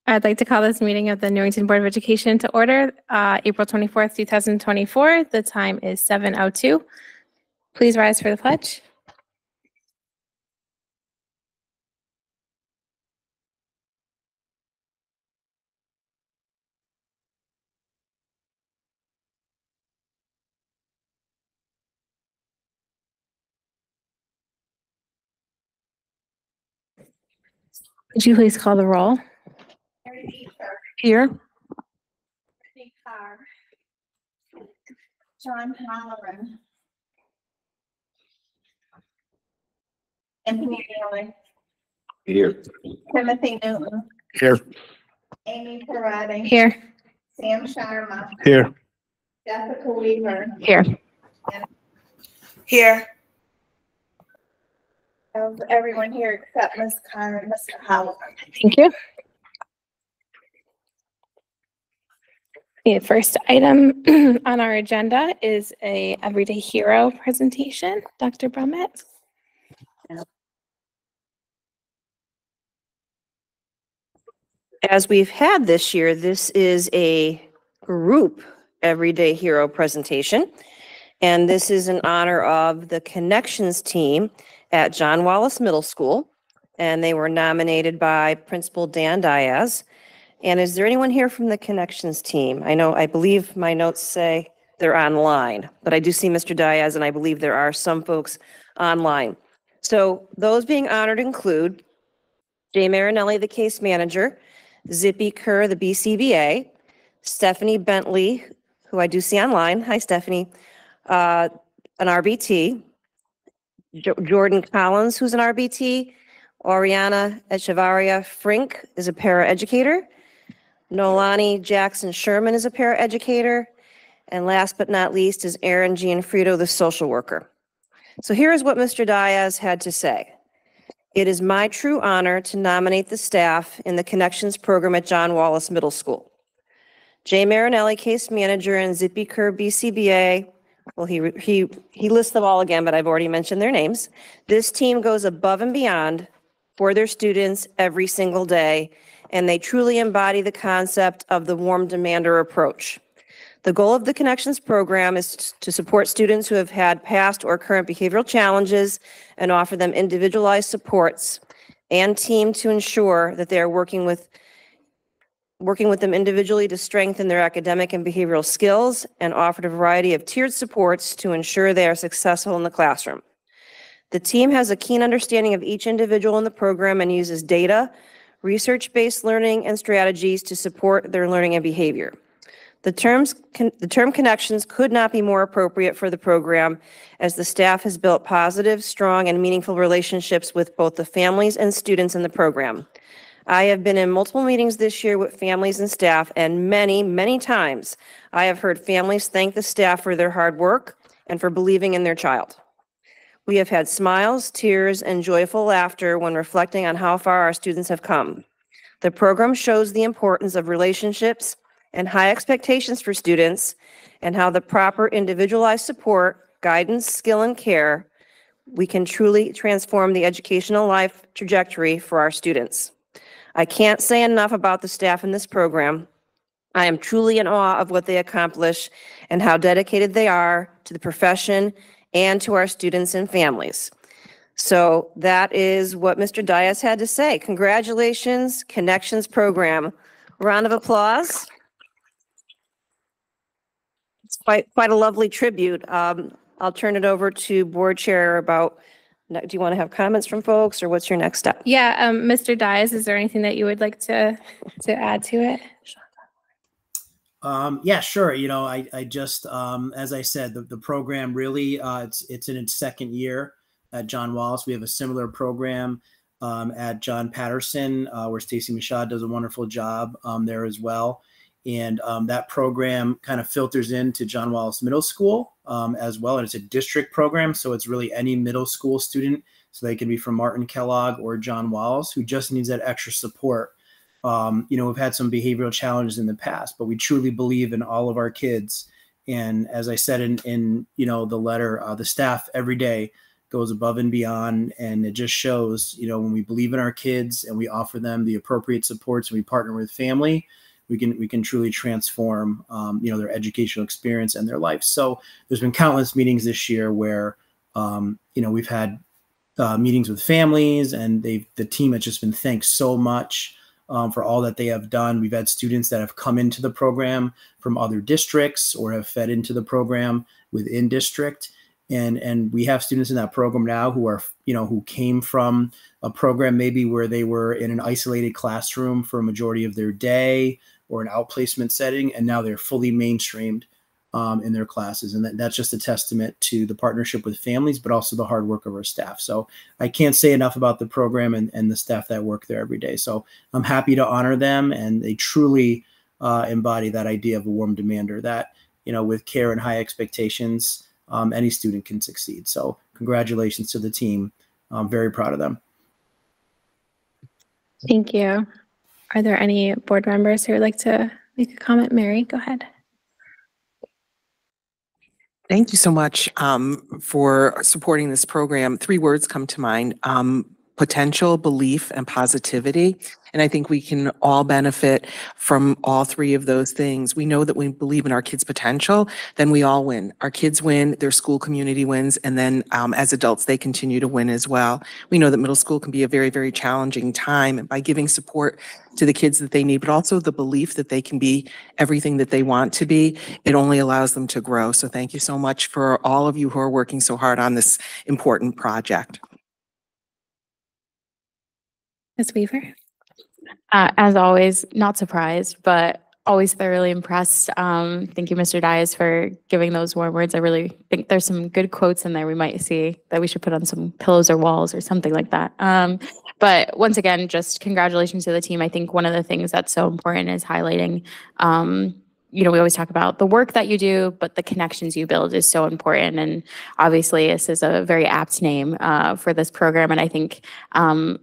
I'd like to call this meeting of the Newington Board of Education to order, April 24th, 2024. The time is 7:02. Please rise for the pledge. Would you please call the roll? Here. John Halloran. Anthony Bailey. Here. Timothy Newton. Here. Amy Parati. Here. Sam Sharma. Here. Jessica Weaver. Here. Here. Of everyone here except Ms. Carr and Mr. Halloran. Thank you. The first item on our agenda is a Everyday Hero presentation. Dr. Brummett. As we've had this year, this is a group Everyday Hero presentation. And this is in honor of the Connections team at John Wallace Middle School. And they were nominated by Principal Dan Diaz. And is there anyone here from the Connections team? I believe my notes say they're online, but I do see Mr. Diaz, and I believe there are some folks online. So those being honored include Jay Marinelli, the case manager, Zippy Kerr, the BCBA, Stephanie Bentley, who I do see online. Hi, Stephanie. An RBT, Jordan Collins, who's an RBT, Oriana Echevarria Frink is a paraeducator, Nolani Jackson Sherman is a paraeducator, and last but not least is Aaron Gianfrido, the social worker. So here is what Mr. Diaz had to say. It is my true honor to nominate the staff in the Connections program at John Wallace Middle School. Jay Marinelli, case manager, and Zippy Kerr, BCBA. Well, he lists them all again, but I've already mentioned their names. This team goes above and beyond for their students every single day, and they truly embody the concept of the warm demander approach. The goal of the Connections program is to support students who have had past or current behavioral challenges and offer them individualized supports and team to ensure that they are working with them individually to strengthen their academic and behavioral skills and offered a variety of tiered supports to ensure they are successful in the classroom. The team has a keen understanding of each individual in the program and uses data, research-based learning, and strategies to support their learning and behavior. The term Connections could not be more appropriate for the program, as the staff has built positive, strong, and meaningful relationships with both the families and students in the program. I have been in multiple meetings this year with families and staff, and many, many times I have heard families thank the staff for their hard work and for believing in their child. We have had smiles, tears, and joyful laughter when reflecting on how far our students have come. The program shows the importance of relationships and high expectations for students, and how the proper individualized support, guidance, skill, and care, we can truly transform the educational life trajectory for our students. I can't say enough about the staff in this program. I am truly in awe of what they accomplish and how dedicated they are to the profession and to our students and families. So that is what Mr. Diaz had to say. Congratulations, Connections program. Round of applause. It's quite a lovely tribute. I'll turn it over to board chair about, do you want to have comments from folks, or what's your next step? Yeah, Mr. Diaz, is there anything that you would like to add to it? Yeah, sure. I just, as I said, the program really, it's in its second year at John Wallace. We have a similar program at John Patterson, where Stacy Michaud does a wonderful job there as well. And that program kind of filters into John Wallace Middle School as well. And it's a district program, so it's really any middle school student. So they can be from Martin Kellogg or John Wallace, who just needs that extra support. We've had some behavioral challenges in the past, but we truly believe in all of our kids. And as I said in the letter, the staff every day goes above and beyond, and it just shows, when we believe in our kids and we offer them the appropriate supports and we partner with family, we can truly transform their educational experience and their life. So there's been countless meetings this year where we've had meetings with families, and the team has just been thanked so much for all that they have done. We've had students that have come into the program from other districts or have fed into the program within district. And we have students in that program now who are, who came from a program maybe where they were in an isolated classroom for a majority of their day or an outplacement setting, and now they're fully mainstreamed in their classes. And that's just a testament to the partnership with families, but also the hard work of our staff. So I can't say enough about the program and the staff that work there every day. So I'm happy to honor them, and they truly embody that idea of a warm demander that, with care and high expectations, any student can succeed. So congratulations to the team. I'm very proud of them. Thank you. Are there any board members who would like to make a comment? Mary, go ahead. Thank you so much for supporting this program. 3 words come to mind: potential, belief, and positivity. And I think we can all benefit from all 3 of those things. We know that when we believe in our kids' potential, then we all win. Our kids win, their school community wins, and then as adults, they continue to win as well. We know that middle school can be a very, very challenging time, and by giving support to the kids that they need, but also the belief that they can be everything that they want to be, it only allows them to grow. So thank you so much for all of you who are working so hard on this important project. Ms. Weaver? As always, not surprised, but always thoroughly impressed. Thank you, Mr. Dias, for giving those warm words. I really think there's some good quotes in there we might see that we should put on some pillows or walls or something like that. But once again, just congratulations to the team. I think one of the things that's so important is highlighting, we always talk about the work that you do, but the connections you build is so important. And obviously, this is a very apt name for this program. And I think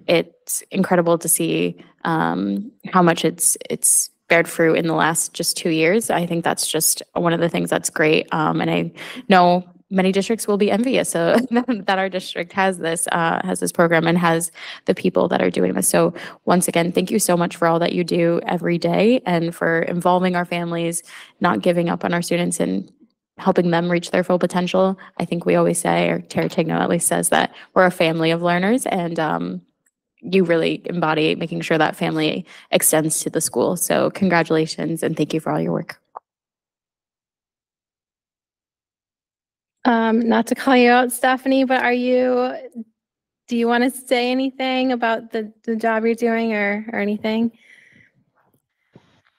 it's incredible to see how much it's bared fruit in the last just 2 years. I think that's just one of the things that's great. And I know many districts will be envious that our district has this program and has the people that are doing this. So once again, thank you so much for all that you do every day and for involving our families, not giving up on our students and helping them reach their full potential. I think we always say, or Tara Tigno at least says, that we're a family of learners, and you really embody making sure that family extends to the school. So congratulations and thank you for all your work. Not to call you out, Stephanie, but do you want to say anything about the job you're doing or anything?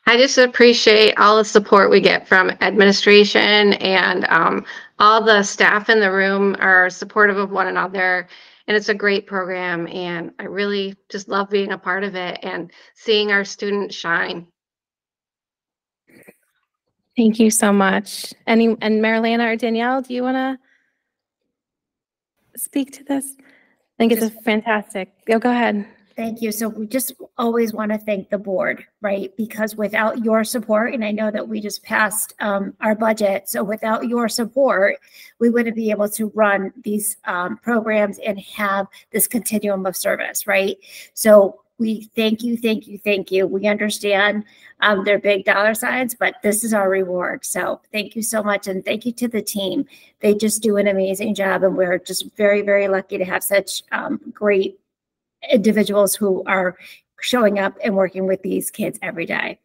I just appreciate all the support we get from administration, and all the staff in the room are supportive of one another. And it's a great program, and I really just love being a part of it and seeing our students shine. Thank you so much. And Marilana or Danielle, do you want to speak to this? I think it's a fantastic. Go ahead. Thank you. So we just always want to thank the board, right? Because without your support, and I know that we just passed our budget, so without your support, we wouldn't be able to run these programs and have this continuum of service, right? So we thank you, thank you, thank you. We understand they're big dollar signs, but this is our reward. So thank you so much. And thank you to the team. They just do an amazing job. And we're just very, very lucky to have such great individuals who are showing up and working with these kids every day.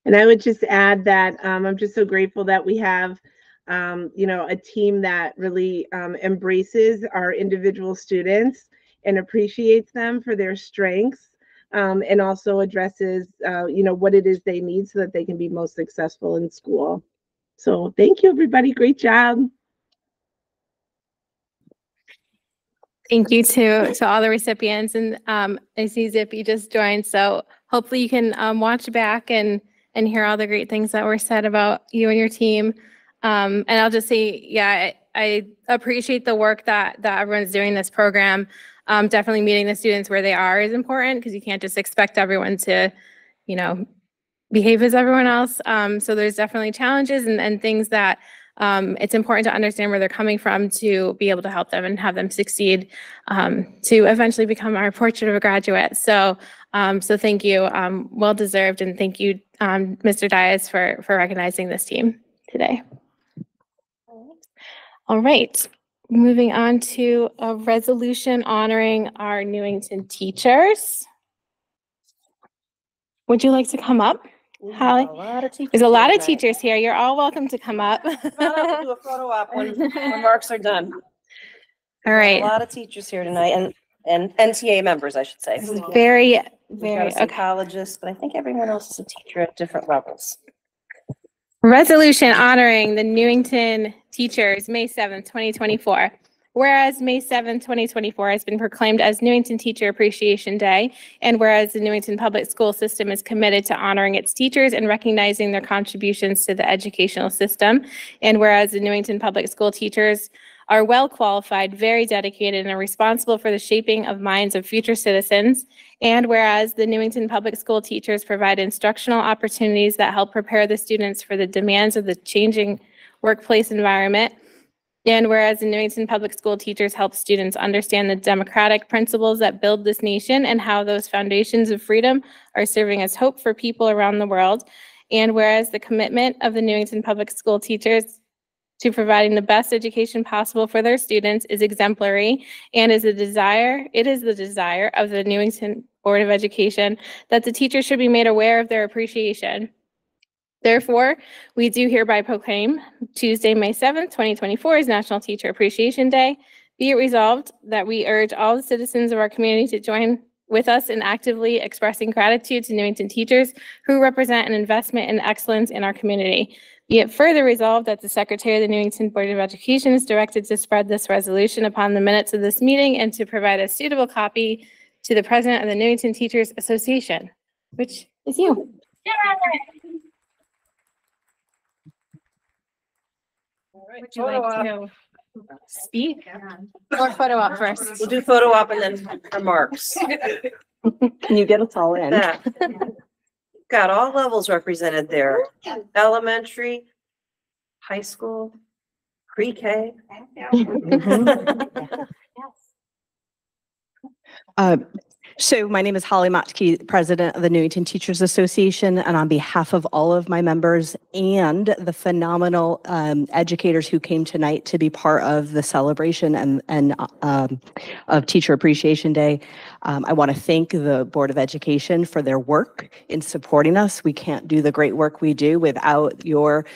And I would just add that I'm just so grateful that we have, a team that really embraces our individual students and appreciates them for their strengths, and also addresses, what it is they need so that they can be most successful in school. So thank you, everybody. Great job. Thank you to all the recipients, and I see Zippy just joined, so hopefully you can watch back and hear all the great things that were said about you and your team. And I'll just say, yeah, I appreciate the work that everyone's doing this program. Definitely meeting the students where they are is important, because you can't just expect everyone to, behave as everyone else. So there's definitely challenges and things that it's important to understand where they're coming from to be able to help them and have them succeed to eventually become our portrait of a graduate. So, so thank you, well deserved, and thank you, Mr. Dias, for recognizing this team today. All right, moving on to a resolution honoring our Newington teachers. Would you like to come up, Holly? There's a lot of teachers here. You're all welcome to come up. We'll do a photo op when marks are done. All right. A lot of teachers here tonight, and NTA members, I should say. Very, We've got very, a psychologist, but I think everyone else is a teacher at different levels. Resolution honoring the Newington teachers, May 7th, 2024. Whereas May 7th, 2024 has been proclaimed as Newington Teacher Appreciation Day, and whereas the Newington Public School System is committed to honoring its teachers and recognizing their contributions to the educational system, and whereas the Newington Public School teachers are well qualified, very dedicated, and are responsible for the shaping of minds of future citizens, and whereas the Newington Public School teachers provide instructional opportunities that help prepare the students for the demands of the changing workplace environment, and whereas the Newington Public School teachers help students understand the democratic principles that build this nation and how those foundations of freedom are serving as hope for people around the world, and whereas the commitment of the Newington Public School teachers to providing the best education possible for their students is exemplary, and it is the desire of the Newington Board of Education that the teachers should be made aware of their appreciation. Therefore, we do hereby proclaim Tuesday, May 7th, 2024 is National Teacher Appreciation Day. Be it resolved that we urge all the citizens of our community to join with us in actively expressing gratitude to Newington teachers who represent an investment in excellence in our community. Be it further resolved that the Secretary of the Newington Board of Education is directed to spread this resolution upon the minutes of this meeting and to provide a suitable copy to the President of the Newington Teachers Association, which is you. Would you like to speak or photo op first? We'll do photo op and then remarks. Can you get us all in? Got all levels represented there. Elementary, high school, pre-K. So my name is Holly Motke, President of the Newington Teachers Association, and on behalf of all of my members and the phenomenal educators who came tonight to be part of the celebration and of Teacher Appreciation Day, I want to thank the Board of Education for their work in supporting us. We can't do the great work we do without your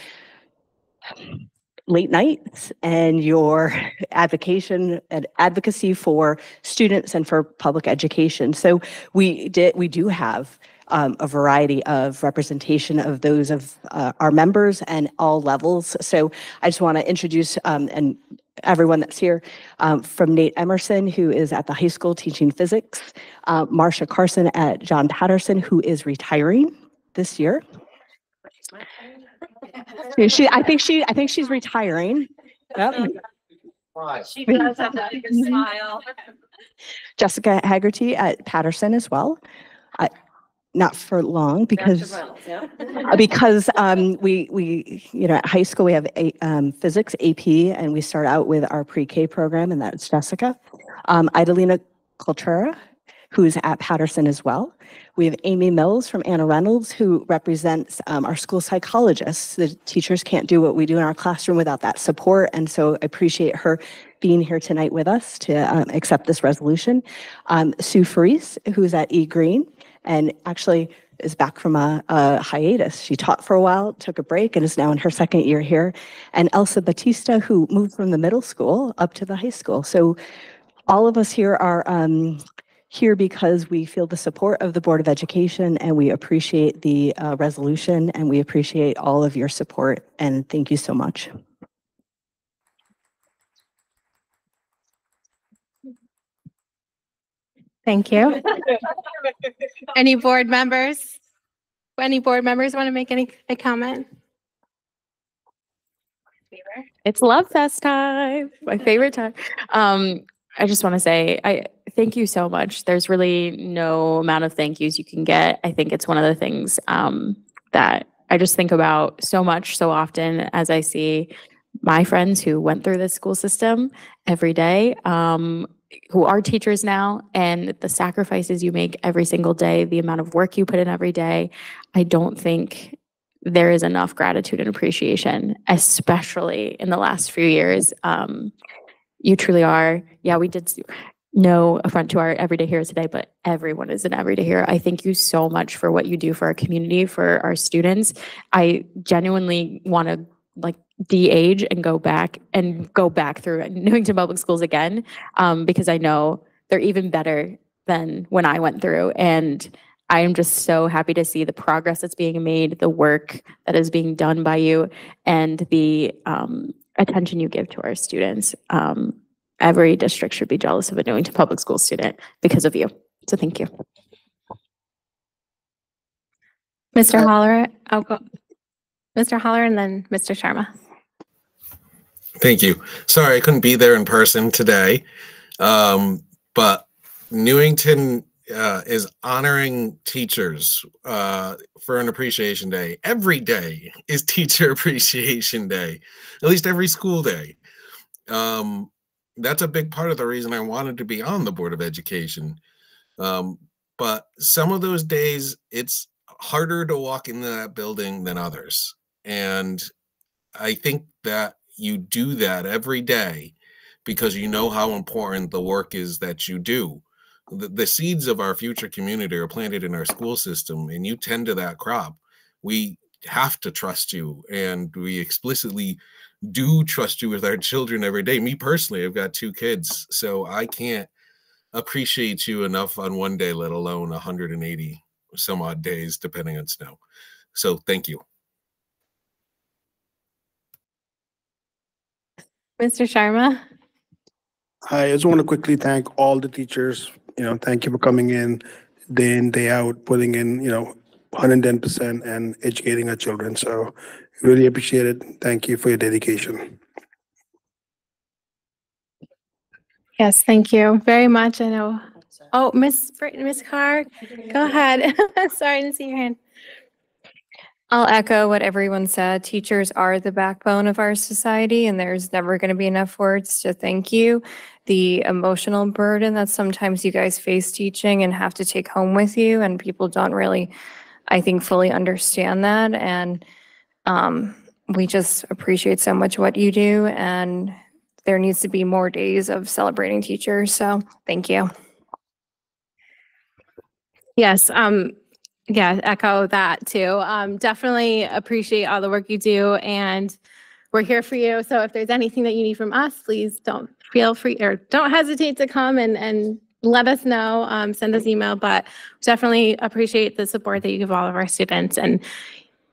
late nights and your advocacy for students and for public education. So we do have a variety of representation of those of our members and all levels. So I just want to introduce and everyone that's here, from Nate Emerson, who is at the high school teaching physics, Marsha Carson at John Patterson, who is retiring this year. I think she's retiring. Yep. She does have that good smile. Jessica Haggerty at Patterson as well. Not for long because we at high school we have physics AP, and we start out with our pre-K program, and that's Jessica. Idalina Cultura, who's at Patterson as well. We have Amy Mills from Anna Reynolds, who represents our school psychologists. The teachers can't do what we do in our classroom without that support, and so I appreciate her being here tonight with us to accept this resolution. Sue Faris, who's at E Green, and actually is back from a hiatus. She taught for a while, took a break, and is now in her second year here. And Elsa Batista, who moved from the middle school up to the high school. So all of us here are here because we feel the support of the Board of Education, and we appreciate the resolution, and we appreciate all of your support, and thank you so much. Thank you. Any board members? Any board members want to make a comment? It's Love Fest time, my favorite time. I just want to say, I thank you so much. There's really no amount of thank yous you can get. I think it's one of the things that I just think about so much, so often as I see my friends who went through this school system every day, who are teachers now, and the sacrifices you make every single day, the amount of work you put in every day. I don't think there is enough gratitude and appreciation, especially in the last few years. You truly are. Yeah, we did no affront to our everyday heroes today, but everyone is an everyday hero. I thank you so much for what you do for our community, for our students. I genuinely want to like de-age and go back through Newington Public Schools again, because I know they're even better than when I went through. And I am just so happy to see the progress that's being made, the work that is being done by you, and the attention you give to our students. Every district should be jealous of a Newington Public School student because of you. So thank you. Mr. Holler, I'll go. Mr. Holler and then Mr. Sharma. Thank you. Sorry, I couldn't be there in person today, but Newington is honoring teachers for an appreciation day. Every day is Teacher Appreciation Day, at least every school day. That's a big part of the reason I wanted to be on the Board of Education. But some of those days, it's harder to walk into that building than others. And I think that you do that every day because you know how important the work is that you do. The seeds of our future community are planted in our school system, and you tend to that crop. We have to trust you, and we explicitly do trust you with our children every day. Me personally, I've got 2 kids, so I can't appreciate you enough on one day, let alone 180 some odd days, depending on snow. So thank you. Mr. Sharma. I just want to quickly thank all the teachers. Thank you for coming in, day out, putting in, 110% and educating our children. So really appreciate it. Thank you for your dedication. Yes, thank you very much. I know. Oh, Miss Carr, go ahead. Sorry, I didn't see your hand. I'll echo what everyone said. Teachers are the backbone of our society, and there's never going to be enough words to thank you. The emotional burden that sometimes you guys face teaching and have to take home with you, and people don't really, I think, fully understand that. And we just appreciate so much what you do, and there needs to be more days of celebrating teachers. So thank you. Yes, yeah, echo that too. Definitely appreciate all the work you do, and we're here for you. So if there's anything that you need from us, please don't hesitate to come and let us know, send us email, but definitely appreciate the support that you give all of our students and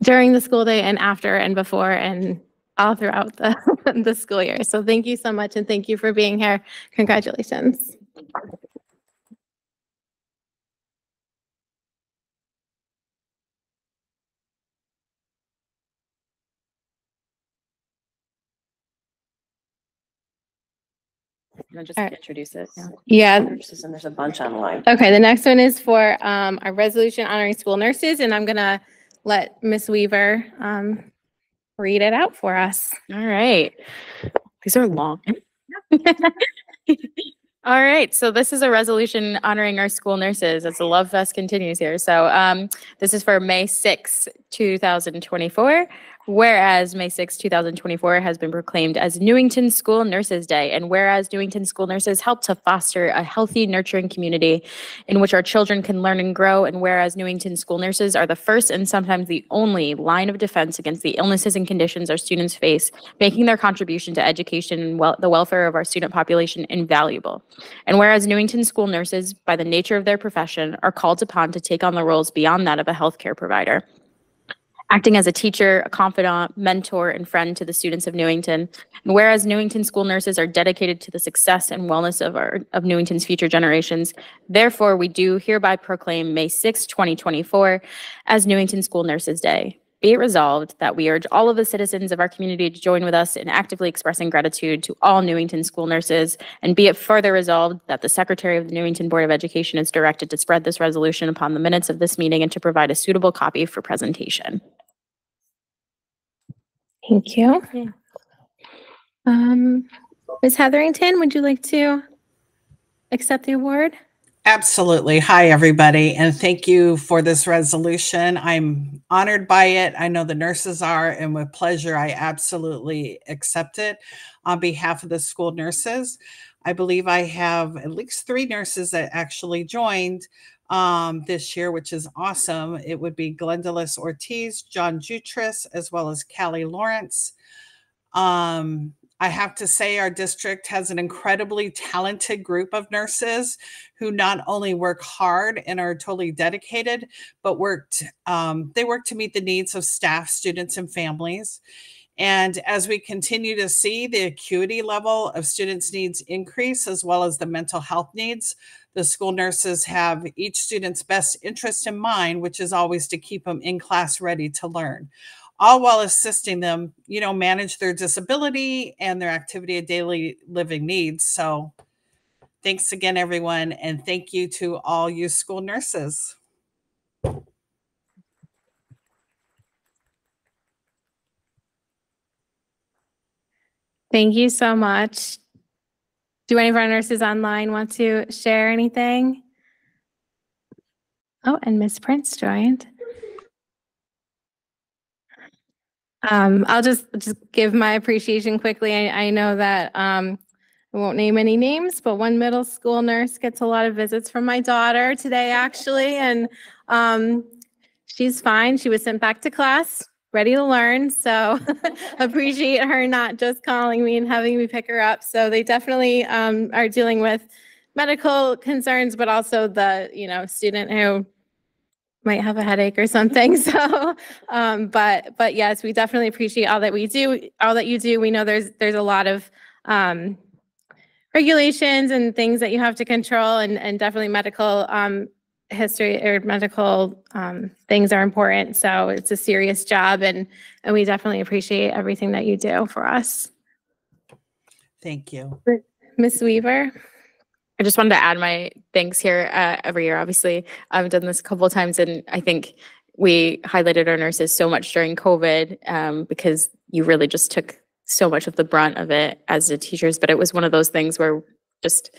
during the school day and after and before and all throughout the school year. So thank you so much, and thank you for being here. Congratulations. Just introduce it. Yeah. And there's a bunch online. Okay, the next one is for our resolution honoring school nurses, and I'm gonna let Miss Weaver read it out for us. All right. These are long. All right, so this is a resolution honoring our school nurses as the Love Fest continues here. So this is for May 6, 2024. Whereas May 6, 2024 has been proclaimed as Newington School Nurses Day, and whereas Newington School Nurses help to foster a healthy, nurturing community in which our children can learn and grow, and whereas Newington School Nurses are the first and sometimes the only line of defense against the illnesses and conditions our students face, making their contribution to education and the welfare of our student population invaluable. And whereas Newington School Nurses, by the nature of their profession, are called upon to take on the roles beyond that of a healthcare provider, acting as a teacher, a confidant, mentor, and friend to the students of Newington. And whereas Newington School Nurses are dedicated to the success and wellness of Newington's future generations, therefore we do hereby proclaim May 6, 2024 as Newington School Nurses Day. Be it resolved that we urge all of the citizens of our community to join with us in actively expressing gratitude to all Newington school nurses, and be it further resolved that the Secretary of the Newington Board of Education is directed to spread this resolution upon the minutes of this meeting and to provide a suitable copy for presentation. Thank you. Ms. Hetherington, would you like to accept the award? Absolutely. Hi, everybody, and thank you for this resolution. I'm honored by it. I know the nurses are, and with pleasure, I absolutely accept it. On behalf of the school nurses, I believe I have at least 3 nurses that actually joined this year, which is awesome. It would be Glendalis Ortiz, John Jutris, as well as Callie Lawrence. I have to say our district has an incredibly talented group of nurses who not only work hard and are totally dedicated, but they work to meet the needs of staff, students, and families. And as we continue to see the acuity level of students' needs increase, as well as the mental health needs, the school nurses have each student's best interest in mind, which is always to keep them in class ready to learn, all while assisting them, manage their disability and their activity of daily living needs. So thanks again, everyone. And thank you to all you school nurses. Thank you so much. Do any of our nurses online want to share anything? Oh, and Ms. Prince joined. I'll just give my appreciation quickly. I know that I won't name any names, but one middle school nurse gets a lot of visits from my daughter today, actually, and she's fine. She was sent back to class, ready to learn. So appreciate her not just calling me and having me pick her up. So they definitely are dealing with medical concerns, but also the student who might have a headache or something. So, but yes, we definitely appreciate all that we do, all that you do. We know there's a lot of regulations and things that you have to control, and definitely medical history or medical things are important. So it's a serious job, and we definitely appreciate everything that you do for us. Thank you. Ms. Weaver. I just wanted to add my thanks here every year. Obviously, I've done this a couple of times, and I think we highlighted our nurses so much during COVID because you really just took so much of the brunt of it as the teachers. But it was one of those things where just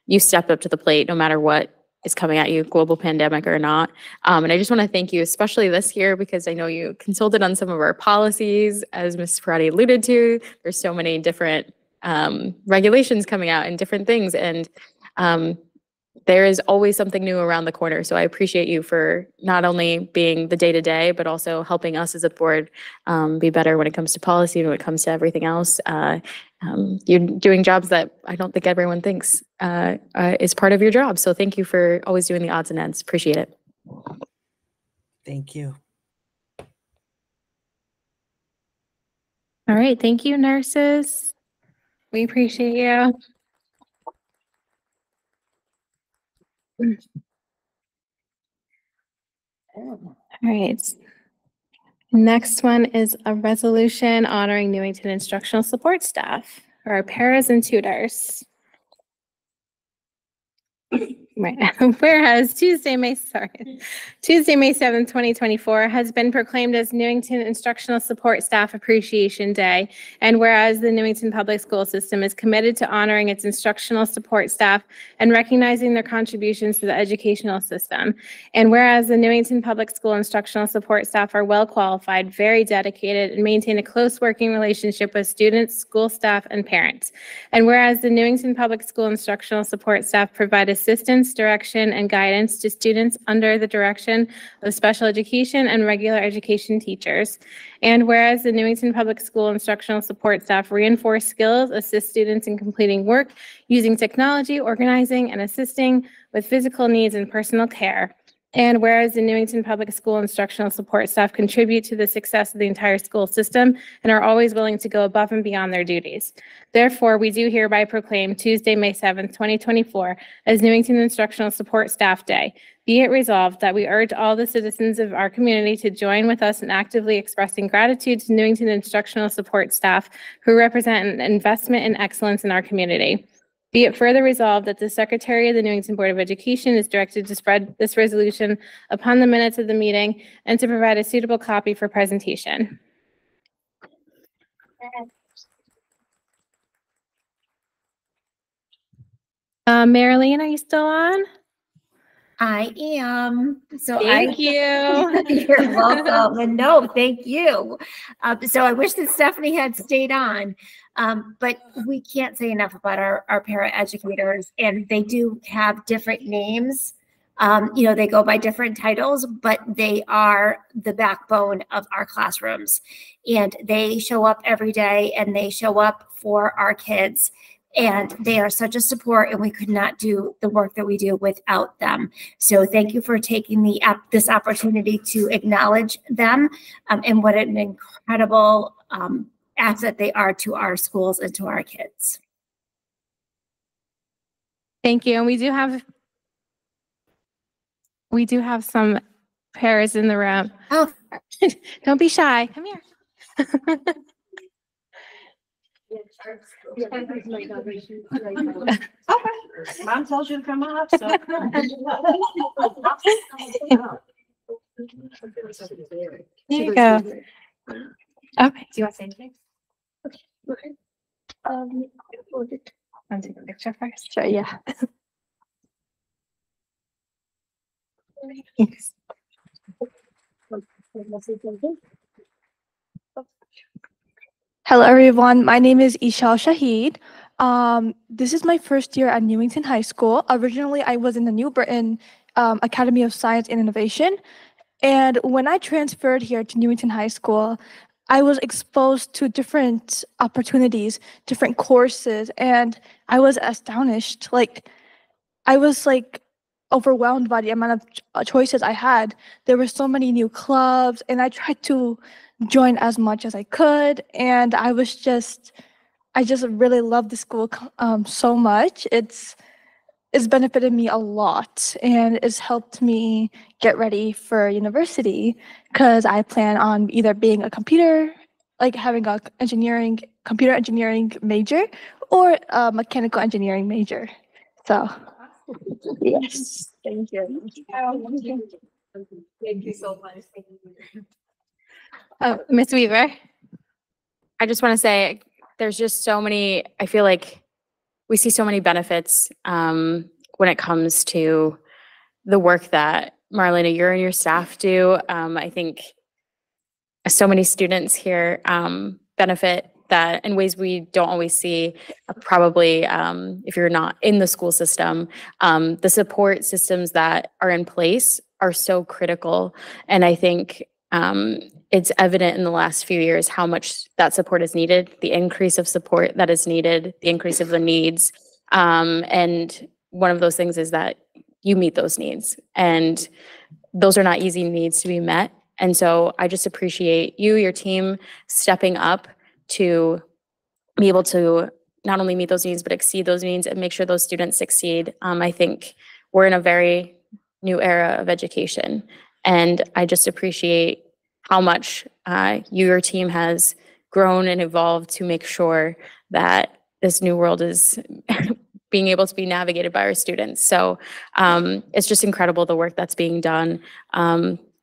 you stepped up to the plate no matter what is coming at you, global pandemic or not. And I just want to thank you, especially this year, because I know you consulted on some of our policies, as Ms. Parati alluded to. There's so many different regulations coming out and different things. And there is always something new around the corner. So I appreciate you for not only being the day-to-day, but also helping us as a board be better when it comes to policy and when it comes to everything else. You're doing jobs that I don't think everyone thinks is part of your job. So thank you for always doing the odds and ends. Appreciate it. Thank you. All right. Thank you, nurses. We appreciate you. All right. Next one is a resolution honoring Newington instructional support staff, or our paras and tutors. Right. Whereas Tuesday, May 7th, 2024 has been proclaimed as Newington Instructional Support Staff Appreciation Day. And whereas the Newington Public School System is committed to honoring its instructional support staff and recognizing their contributions to the educational system. And whereas the Newington Public School instructional support staff are well qualified, very dedicated, and maintain a close working relationship with students, school staff, and parents. And whereas the Newington Public School instructional support staff provide assistance, direction, and guidance to students under the direction of special education and regular education teachers. And whereas the Newington Public School instructional support staff reinforce skills, assist students in completing work, using technology, organizing, and assisting with physical needs and personal care. And whereas the Newington Public School instructional support staff contribute to the success of the entire school system and are always willing to go above and beyond their duties. Therefore, we do hereby proclaim Tuesday, May 7th, 2024 as Newington Instructional Support Staff Day. Be it resolved that we urge all the citizens of our community to join with us in actively expressing gratitude to Newington Instructional Support staff who represent an investment in excellence in our community. Be it further resolved that the Secretary of the Newington Board of Education is directed to spread this resolution upon the minutes of the meeting and to provide a suitable copy for presentation. Marilyn, are you still on? I am. So Thank you. You're welcome. And no, thank you. So I wish that Stephanie had stayed on, but we can't say enough about our paraeducators, and they do have different names. They go by different titles, but they are the backbone of our classrooms, and they show up every day and they show up for our kids. And they are such a support, and we could not do the work that we do without them. So thank you for taking this opportunity to acknowledge them, and what an incredible asset they are to our schools and to our kids. Thank you. And we do have some pairs in the room. Oh, don't be shy. Come here. Mom tells you to come up, so. There you go. Okay. Do you want to say anything? Okay. Want to take a picture first? Sure, yeah. Thanks. Hello, everyone. My name is Ishal Shahid. This is my first year at Newington High School. Originally, I was in the New Britain Academy of Science and Innovation. And when I transferred here to Newington High School, I was exposed to different opportunities, different courses, and I was astonished. I was overwhelmed by the amount of choices I had. There were so many new clubs, and I tried to join as much as I could. And I just really love the school so much. It's benefited me a lot, and it's helped me get ready for university, because I plan on either being having a computer engineering major, or a mechanical engineering major. So, yes, thank you. Thank you so much. Ms. Weaver. I just want to say there's just so many, I feel like we see so many benefits when it comes to the work that Marlena, you and your staff do. I think so many students here benefit that in ways we don't always see, probably if you're not in the school system. The support systems that are in place are so critical. And I think it's evident in the last few years how much that support is needed, the increase of support that is needed, the increase of the needs. And one of those things is that you meet those needs. And those are not easy needs to be met. And so I just appreciate you, your team, stepping up to be able to not only meet those needs, but exceed those needs and make sure those students succeed. I think we're in a very new era of education. And I just appreciate how much your team has grown and evolved to make sure that this new world is being able to be navigated by our students. So it's just incredible the work that's being done.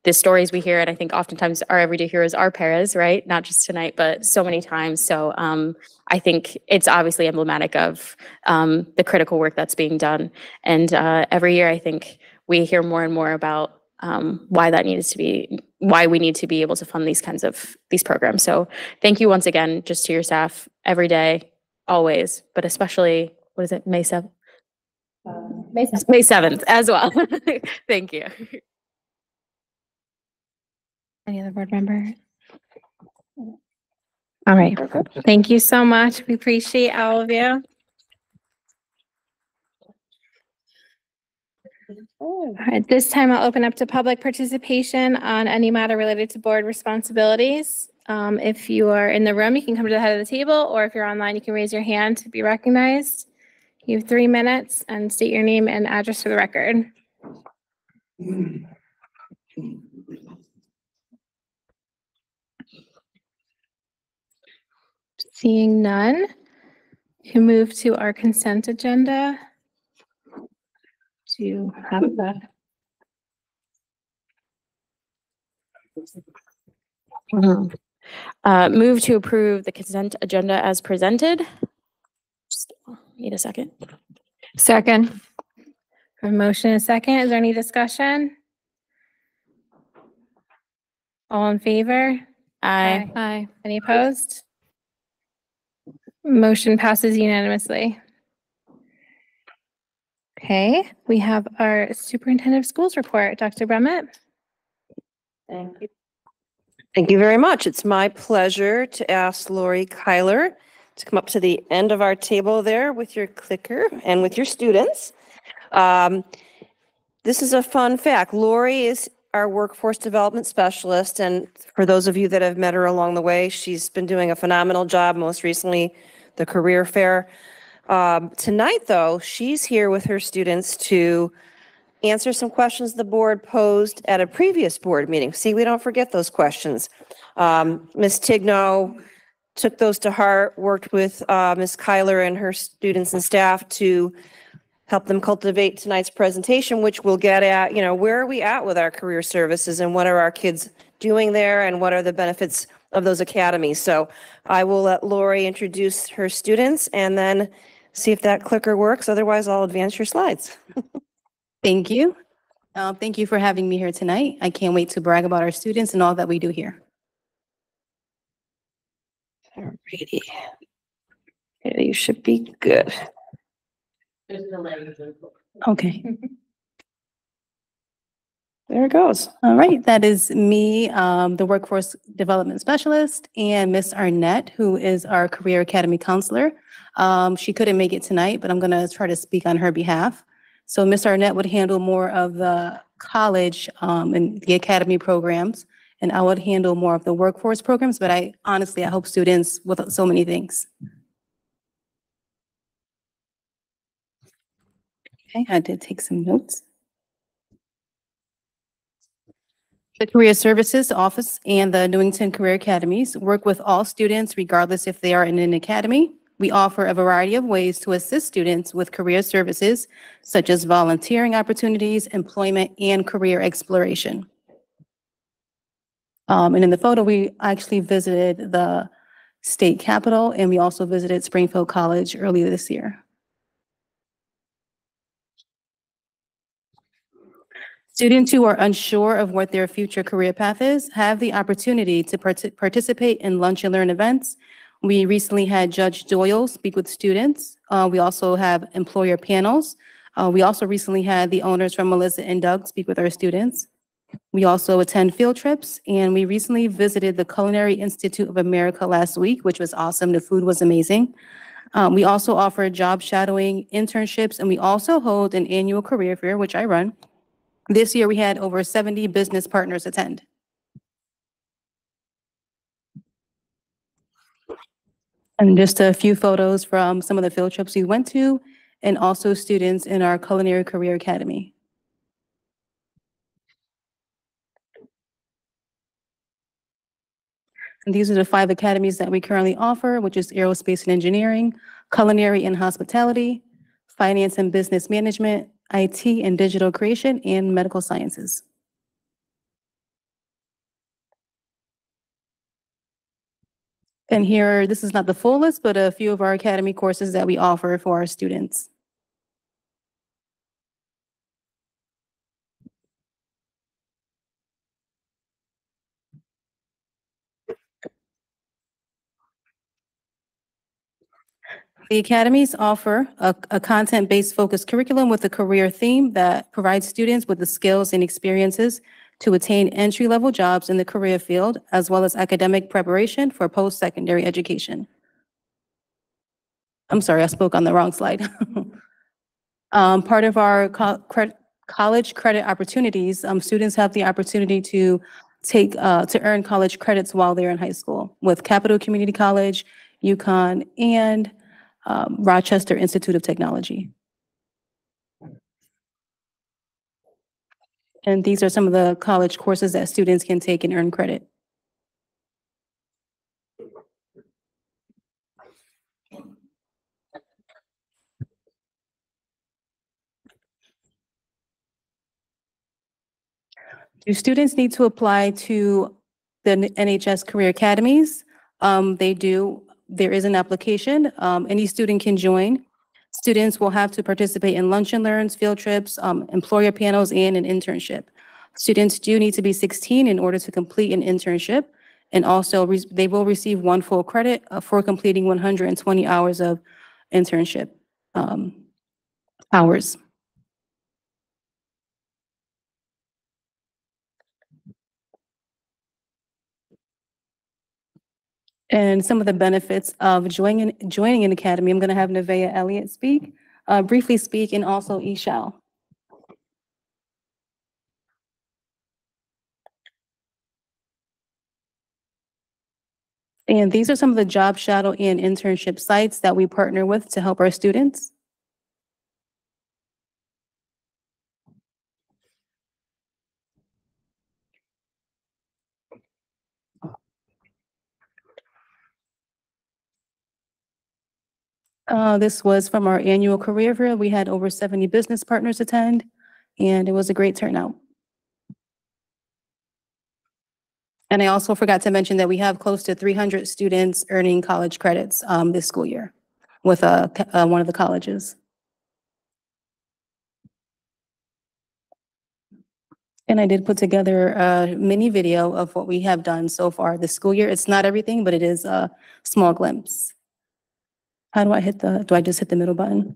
The stories we hear, and I think oftentimes our everyday heroes are paras, right? Not just tonight, but so many times. So I think it's obviously emblematic of the critical work that's being done. And every year, I think we hear more and more about why we need to be able to fund these programs. So thank you once again, just to your staff every day, always, but especially, what is it, May 7th? May 7th as well. Thank you. Any other board member? All right. Thank you so much. We appreciate all of you. All right, this time I'll open up to public participation on any matter related to board responsibilities. If you are in the room, you can come to the head of the table, or if you're online, you can raise your hand to be recognized. You have 3 minutes, and state your name and address for the record. Seeing none, you move to our consent agenda. To have the move to approve the consent agenda as presented. Just need a second. Second. A motion and a second. Is there any discussion? All in favor? Aye. Aye. Any opposed? Motion passes unanimously. Okay, we have our superintendent of schools report. Dr. Bremmett? Thank you. Thank you very much. It's my pleasure to ask Lori Kyler to come up to the end of our table there with your clicker and with your students. This is a fun fact. Lori is our workforce development specialist, and for those of you that have met her along the way, she's been doing a phenomenal job, most recently the career fair. Tonight, though, she's here with her students to answer some questions the board posed at a previous board meeting. See, we don't forget those questions. Ms. Tigno took those to heart, worked with Ms. Kyler and her students and staff to help them cultivate tonight's presentation, which we'll get at, where are we at with our career services and what are our kids doing there and what are the benefits of those academies. So I will let Lori introduce her students and then see if that clicker works. Otherwise, I'll advance your slides. Thank you. Thank you for having me here tonight. I can't wait to brag about our students and all that we do here. Alrighty. Yeah, you should be good. Okay. There it goes. All right. That is me, the Workforce Development Specialist, and Miss Arnett, who is our Career Academy Counselor. She couldn't make it tonight, but I'm going to try to speak on her behalf. So Miss Arnett would handle more of the college and the academy programs, and I would handle more of the workforce programs, but I help students with so many things. Okay, I did take some notes. The Career Services Office and the Newington Career Academies work with all students regardless if they are in an academy. We offer a variety of ways to assist students with career services, such as volunteering opportunities, employment, and career exploration. And in the photo, we actually visited the state capitol, and we also visited Springfield College earlier this year. Students who are unsure of what their future career path is have the opportunity to participate in lunch and learn events. We recently had Judge Doyle speak with students. We also have employer panels. We also recently had the owners from Melissa and Doug speak with our students. We also attend field trips, and we recently visited the Culinary Institute of America last week, which was awesome. The food was amazing. We also offer job shadowing, internships, and we also hold an annual career fair, which I run. This year, we had over 70 business partners attend. And just a few photos from some of the field trips we went to, and also students in our Culinary Career Academy. And these are the 5 academies that we currently offer, which is Aerospace and Engineering, Culinary and Hospitality, Finance and Business Management, IT and Digital Creation, and Medical Sciences. And here, this is not the full list, but a few of our academy courses that we offer for our students. The academies offer a content-based focused curriculum with a career theme that provides students with the skills and experiences to attain entry-level jobs in the career field, as well as academic preparation for post-secondary education. I'm sorry, I spoke on the wrong slide. Part of our college credit opportunities, students have the opportunity to earn college credits while they're in high school with Capital Community College, UConn, and Rochester Institute of Technology. And these are some of the college courses that students can take and earn credit. Do students need to apply to the NHS Career Academies? They do. There is an application. Any student can join. Students will have to participate in lunch and learns, field trips, employer panels, and an internship. Students do need to be 16 in order to complete an internship. And also they will receive 1 full credit for completing 120 hours of internship hours. And some of the benefits of joining an academy, I'm going to have Nevaeh Elliott briefly speak, and also Ishal. And these are some of the job shadow and internship sites that we partner with to help our students. This was from our annual career fair. We had over 70 business partners attend, and it was a great turnout. And I also forgot to mention that we have close to 300 students earning college credits this school year with one of the colleges. And I did put together a mini video of what we have done so far this school year. It's not everything, but it is a small glimpse. How do I do I just hit the middle button?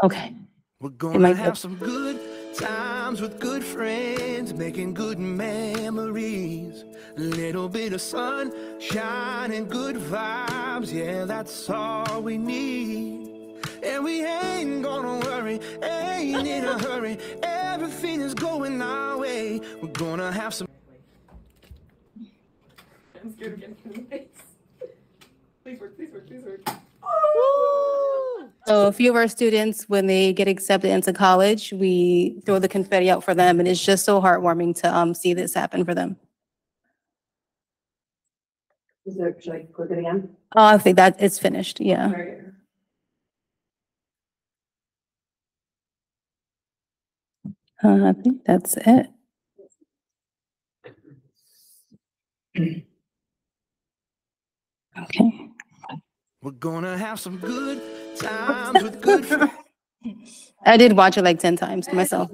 Okay. We're gonna have some good times with good friends, making good memories. A little bit of sunshine and good vibes, yeah, that's all we need. And we ain't gonna worry, ain't in a hurry. Everything is going our way. We're gonna have some. I'm scared of getting in the face. Please work, please work, please work. So a few of our students, when they get accepted into college, we throw the confetti out for them, and it's just so heartwarming to see this happen for them. Should I click it again? Oh, I think that it's finished, yeah. I think that's it. Okay. We're gonna have some good times with good friends. I did watch it like 10 times myself.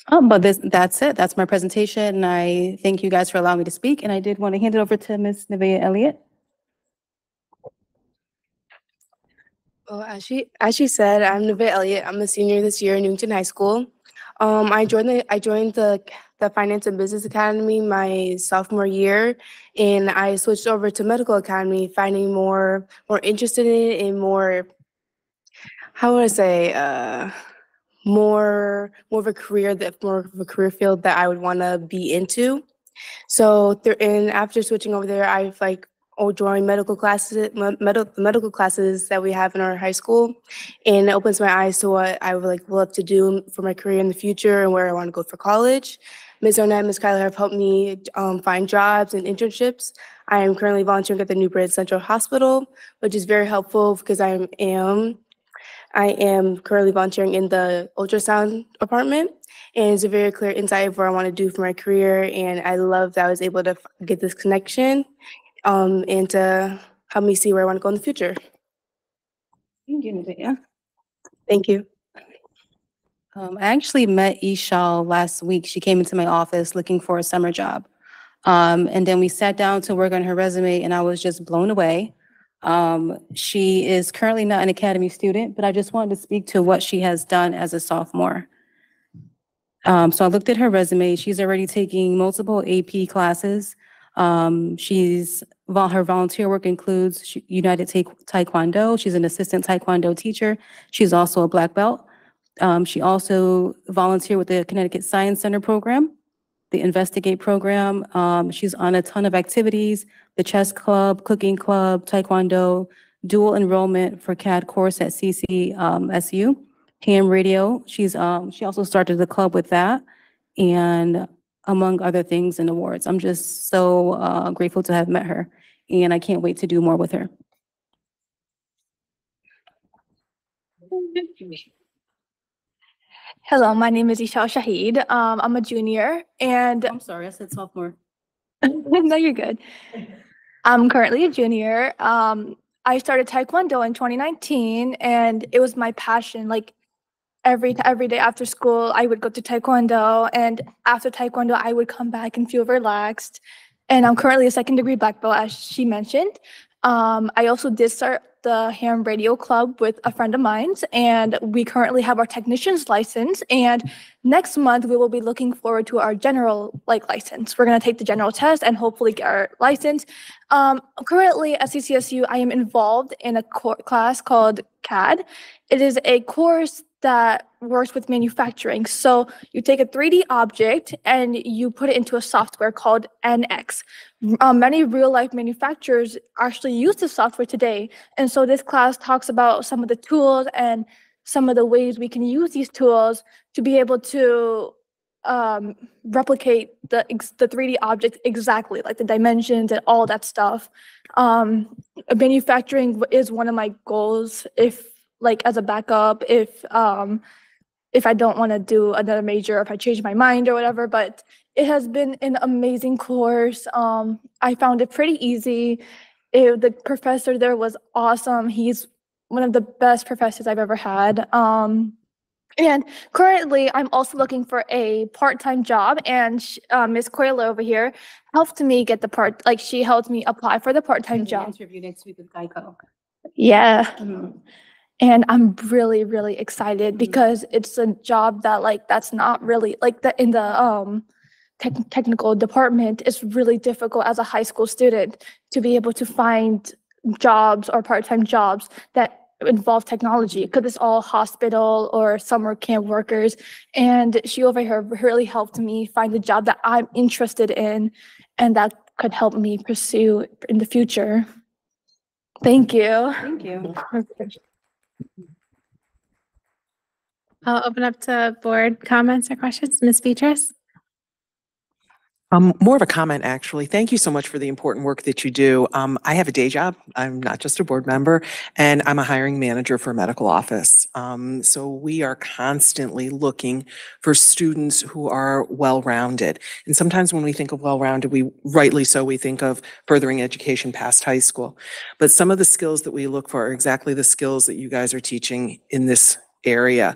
But that's it. That's my presentation. And I thank you guys for allowing me to speak. And I did want to hand it over to Ms. Nevaeh Elliott. Well, as she said, I'm Nevaeh Elliott. I'm a senior this year in Newington High School. I joined the Finance and Business Academy my sophomore year, and I switched over to Medical Academy, finding more interested in it and more, how would I say, more of a career field that I would want to be into. So after switching over there, I've joined medical classes that we have in our high school, and it opens my eyes to what I would love to do for my career in the future and where I want to go for college. Ms. Arnett and Ms. Kyler have helped me find jobs and internships. I am currently volunteering at the New Britain Central Hospital, which is very helpful because I am currently volunteering in the ultrasound department, and it's a very clear insight of what I want to do for my career. And I love that I was able to get this connection and to help me see where I want to go in the future. Thank you, Nevaeh. Thank you. I actually met Ishal last week. She came into my office looking for a summer job. And then we sat down to work on her resume, and I was just blown away. She is currently not an academy student, but I just wanted to speak to what she has done as a sophomore. So I looked at her resume. She's already taking multiple AP classes. Her volunteer work includes United Taekwondo. She's an assistant Taekwondo teacher. She's also a black belt. She also volunteered with the Connecticut Science Center program, the Investigate program. She's on a ton of activities, the chess club, cooking club, Taekwondo, dual enrollment for CAD course at CCSU, ham radio. She also started the club with that, and among other things and awards. I'm just so grateful to have met her, and I can't wait to do more with her. Hello, my name is Ishal Shahid. I'm a junior, and I'm sorry, I said sophomore. no, you're good. I'm currently a junior. I started Taekwondo in 2019 and it was my passion. Like every day after school, I would go to Taekwondo, and after Taekwondo, I would come back and feel relaxed. And I'm currently a second degree black belt, as she mentioned. I also did start the ham radio club with a friend of mine's, and we currently have our technician's license. And next month, we will be looking forward to our general license. We're going to take the general test and hopefully get our license. Currently at CCSU, I am involved in a class called CAD. It is a course that works with manufacturing. So you take a 3D object and you put it into a software called NX. Many real life manufacturers actually use this software today. And so this class talks about some of the tools and some of the ways we can use these tools to be able to replicate the 3D object exactly, like the dimensions and all that stuff. Manufacturing is one of my goals, if like as a backup, if I don't want to do another major, if I change my mind or whatever. But it has been an amazing course. I found it pretty easy. The professor there was awesome. He's one of the best professors I've ever had. And currently, I'm also looking for a part-time job, and Ms. Coyle over here helped me get she helped me apply for the part-time job. Interview next week with Geico. Yeah. And I'm really, really excited because it's a job that that's not really in the technical department. It's really difficult as a high school student to be able to find jobs or part-time jobs that involve technology, because it's all hospital or summer camp workers. And she over here really helped me find the job that I'm interested in and that could help me pursue in the future. Thank you. Thank you. I'll open up to board comments or questions. Ms. Beatrice? More of a comment, actually. Thank you so much for the important work that you do. I have a day job. I'm not just a board member, and I'm a hiring manager for a medical office. So we are constantly looking for students who are well-rounded. And sometimes when we think of well-rounded, rightly so, we think of furthering education past high school. But some of the skills that we look for are exactly the skills that you guys are teaching in this area.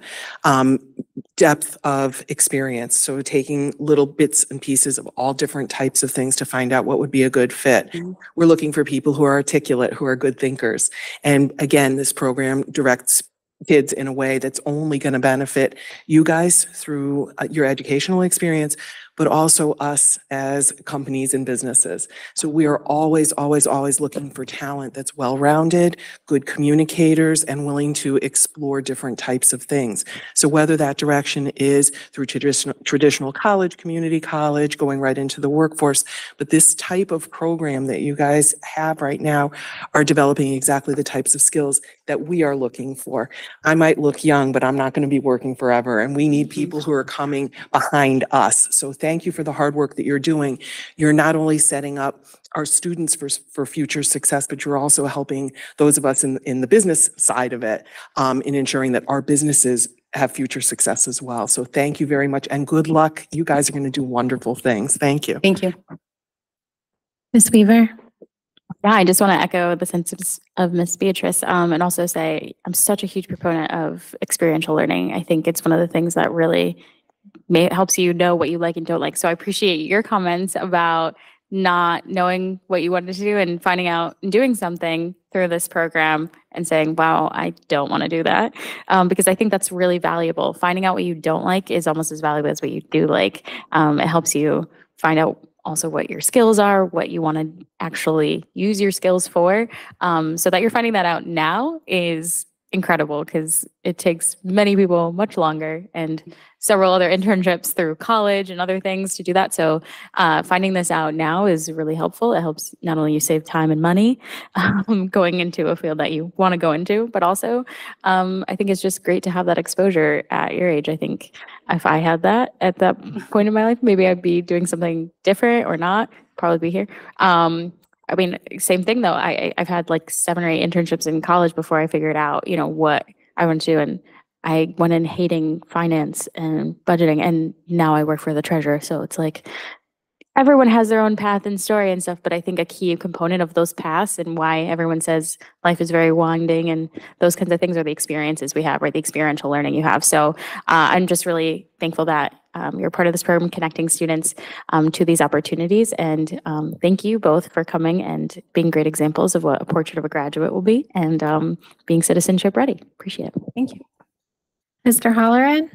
Depth of experience. So taking little bits and pieces of all different types of things to find out what would be a good fit. We're looking for people who are articulate, who are good thinkers. And again, this program directs kids in a way that's only going to benefit you guys through your educational experience, but also us as companies and businesses. So we are always, always, always looking for talent that's well-rounded, good communicators, and willing to explore different types of things. So whether that direction is through traditional college, community college, going right into the workforce, but this type of program that you guys have right now are developing exactly the types of skills that we are looking for. I might look young, but I'm not going to be working forever, and we need people who are coming behind us. So thank you for the hard work that you're doing. You're not only setting up our students for future success, but you're also helping those of us in the business side of it, in ensuring that our businesses have future success as well. So thank you very much, and good luck. You guys are going to do wonderful things. Thank you. Thank you. Ms. Weaver? Yeah, I just want to echo the sentiments of Miss Beatrice, and also say I'm such a huge proponent of experiential learning. I think it's one of the things that really helps you know what you like and don't like. So I appreciate your comments about not knowing what you wanted to do and finding out and doing something through this program and saying, wow, I don't want to do that. Because I think that's really valuable. Finding out what you don't like is almost as valuable as what you do like. It helps you find out also what your skills are, what you want to actually use your skills for. So that you're finding that out now is incredible, because it takes many people much longer and several other internships through college and other things to do that. So finding this out now is really helpful. It helps not only you save time and money going into a field that you want to go into, but also I think it's just great to have that exposure at your age. I think if I had that at that point in my life, maybe I'd be doing something different or not, probably be here. I mean, same thing though. I've had like 7 or 8 internships in college before I figured out, what I want to do. And I went in hating finance and budgeting, and now I work for the treasurer. So it's like, everyone has their own path and story and stuff, but I think a key component of those paths and why everyone says life is very winding and those kinds of things are the experiences we have, right? The experiential learning you have. So I'm just really thankful that you're part of this program, connecting students to these opportunities. And thank you both for coming and being great examples of what a portrait of a graduate will be and being citizenship ready. Appreciate it. Thank you. Mr. Holleran?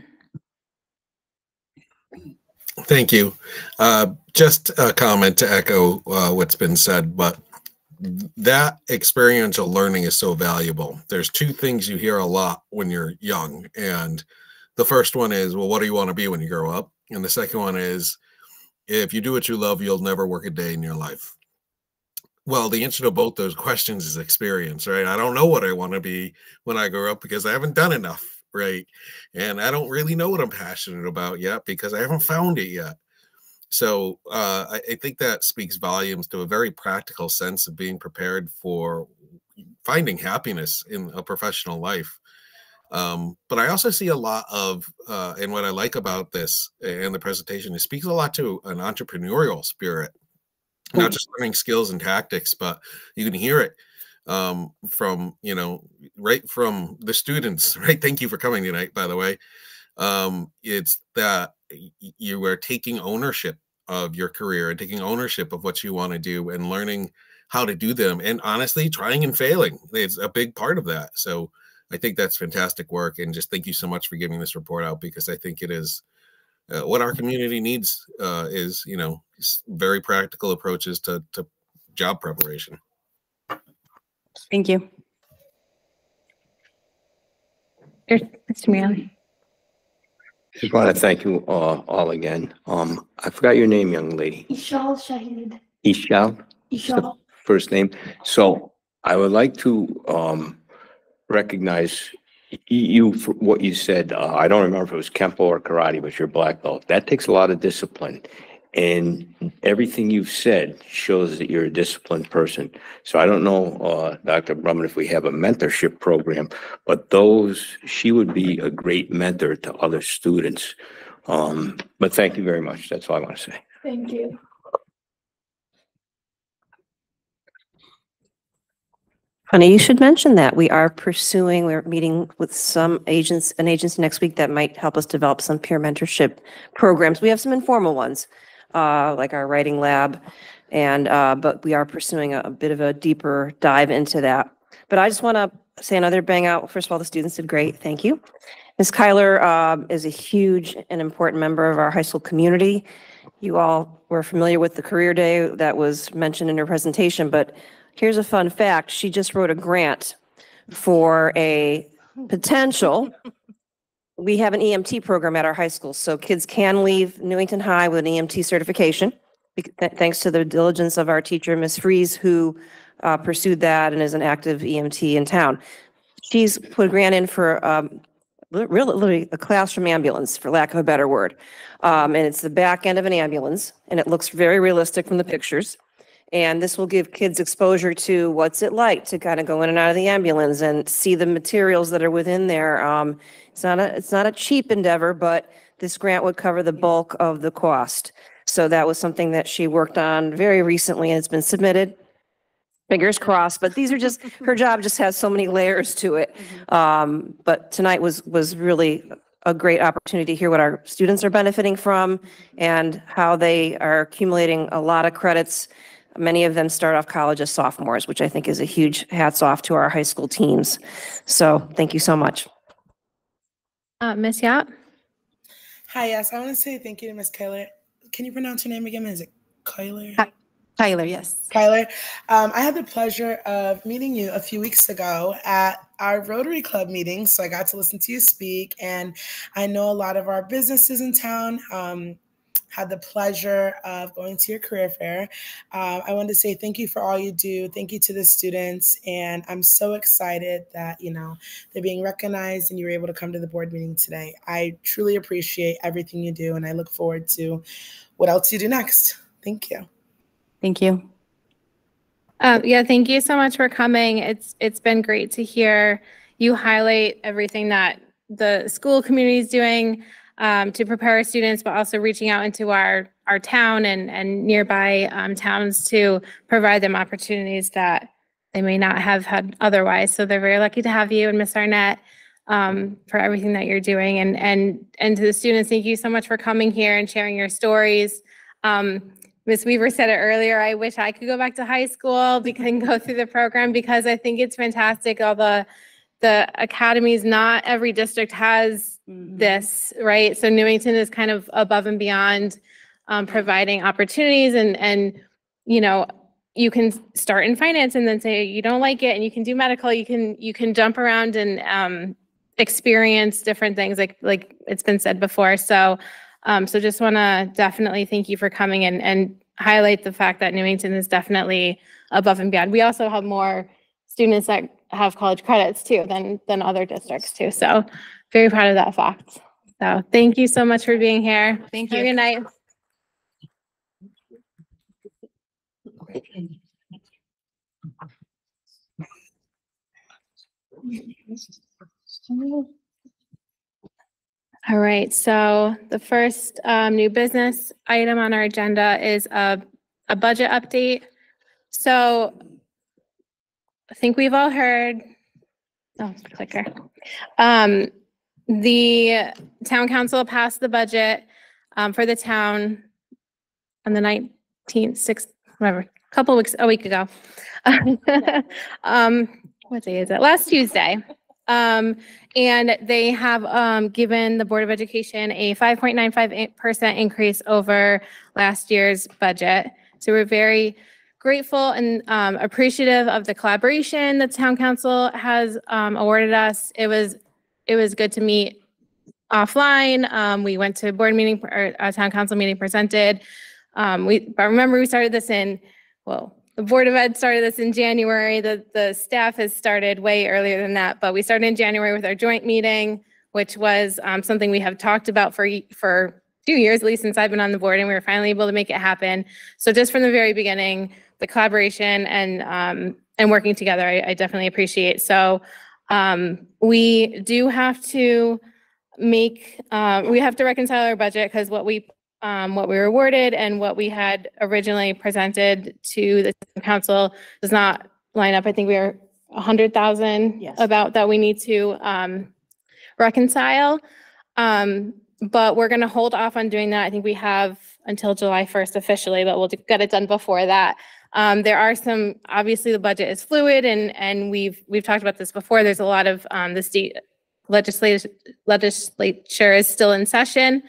Thank you. Just a comment to echo what's been said, but that experiential learning is so valuable. There's two things you hear a lot when you're young. And the first one is, well, what do you want to be when you grow up? And the second one is, if you do what you love, you'll never work a day in your life. Well, the answer to both those questions is experience, right? I don't know what I want to be when I grow up because I haven't done enough, right? And I don't really know what I'm passionate about yet because I haven't found it yet. So I think that speaks volumes to a very practical sense of being prepared for finding happiness in a professional life. But I also see a lot of, and what I like about this and the presentation, it speaks a lot to an entrepreneurial spirit, not just learning skills and tactics, but you can hear it from, you know, right from the students, right? Thank you for coming tonight, by the way. It's that you are taking ownership of your career and taking ownership of what you want to do and learning how to do them. And honestly, trying and failing is a big part of that. So I think that's fantastic work. And just thank you so much for giving this report out, because I think it is what our community needs is, you know, very practical approaches to job preparation. Thank you. Mr. Mealy. Just want to thank you all again. I forgot your name, young lady. Ishal Shahid. Ishal? Ishal. First name. So I would like to recognize you for what you said. I don't remember if it was Kempo or karate, but you're black belt. That takes a lot of discipline. And everything you've said shows that you're a disciplined person. So I don't know, Dr. Brumman, if we have a mentorship program, but she would be a great mentor to other students. But thank you very much. That's all I want to say. Thank you. Funny, you should mention that. We're meeting with an agency next week that might help us develop some peer mentorship programs. We have some informal ones, like our writing lab, but we are pursuing a bit of a deeper dive into that. But I just want to say another bang out. First of all, the students did great. Thank you. Ms. Kyler is a huge and important member of our high school community. You all were familiar with the career day that was mentioned in her presentation, but here's a fun fact. She just wrote a grant for a potential. We have an EMT program at our high school, so kids can leave Newington High with an EMT certification, thanks to the diligence of our teacher, Ms. Fries, who pursued that and is an active EMT in town. She's put a grant in for literally a classroom ambulance, for lack of a better word. And it's the back end of an ambulance, and it looks very realistic from the pictures. And this will give kids exposure to what's it like to kind of go in and out of the ambulance and see the materials that are within there. It's not a cheap endeavor, but this grant would cover the bulk of the cost. So that was something that she worked on very recently, and it's been submitted. Fingers crossed, but these are just, her job just has so many layers to it. But tonight was really a great opportunity to hear what our students are benefiting from and how they are accumulating a lot of credits. Many of them start off college as sophomores, which I think is a huge hats off to our high school teams. So thank you so much. Ms. Yap? Hi, yes. I want to say thank you to Ms. Kyler. Can you pronounce her name again? Is it Kyler? Kyler, yes. Kyler. I had the pleasure of meeting you a few weeks ago at our Rotary Club meeting. So I got to listen to you speak, and I know a lot of our businesses in town. Had the pleasure of going to your career fair. I wanted to say thank you for all you do. Thank you to the students. And I'm so excited that, you know, they're being recognized and you were able to come to the board meeting today. I truly appreciate everything you do, and I look forward to what else you do next. Thank you. Thank you. Yeah, thank you so much for coming. It's been great to hear you highlight everything that the school community is doing. to prepare our students, but also reaching out into our town and nearby towns to provide them opportunities that they may not have had otherwise. So they're very lucky to have you and Miss Arnett for everything that you're doing. And to the students, thank you so much for coming here and sharing your stories. Ms. Weaver said it earlier, I wish I could go back to high school and go through the program because I think it's fantastic. All the academies, not every district has this, right? So Newington is kind of above and beyond providing opportunities and, you know, you can start in finance and then say you don't like it and you can do medical, you can jump around and experience different things like it's been said before. So so just want to definitely thank you for coming and highlight the fact that Newington is definitely above and beyond. We also have more students that have college credits too than other districts too. So very proud of that fact. So thank you so much for being here. Thank Have a you. good night. All right, so the first new business item on our agenda is a budget update. So I think we've all heard, oh, clicker. The town council passed the budget for the town on the 19th, 6th, whatever, a week ago. What day is it? Last Tuesday. And they have given the Board of Education a 5.95% increase over last year's budget. So we're very grateful and appreciative of the collaboration the town council has awarded us. It was good to meet offline. We went to a board meeting or a town council meeting presented. But remember we started this the Board of Ed started this in January. The staff has started way earlier than that, but we started in January with our joint meeting, which was something we have talked about for a few years, at least since I've been on the board, and we were finally able to make it happen. So just from the very beginning, the collaboration and working together, I definitely appreciate. So we do have to reconcile our budget because what we were awarded and what we had originally presented to the council does not line up. I think we are 100,000 about that we need to reconcile. But we're going to hold off on doing that. I think we have until July 1st officially, but we'll get it done before that. There are some, obviously the budget is fluid and we've talked about this before. There's a lot of the state legislature is still in session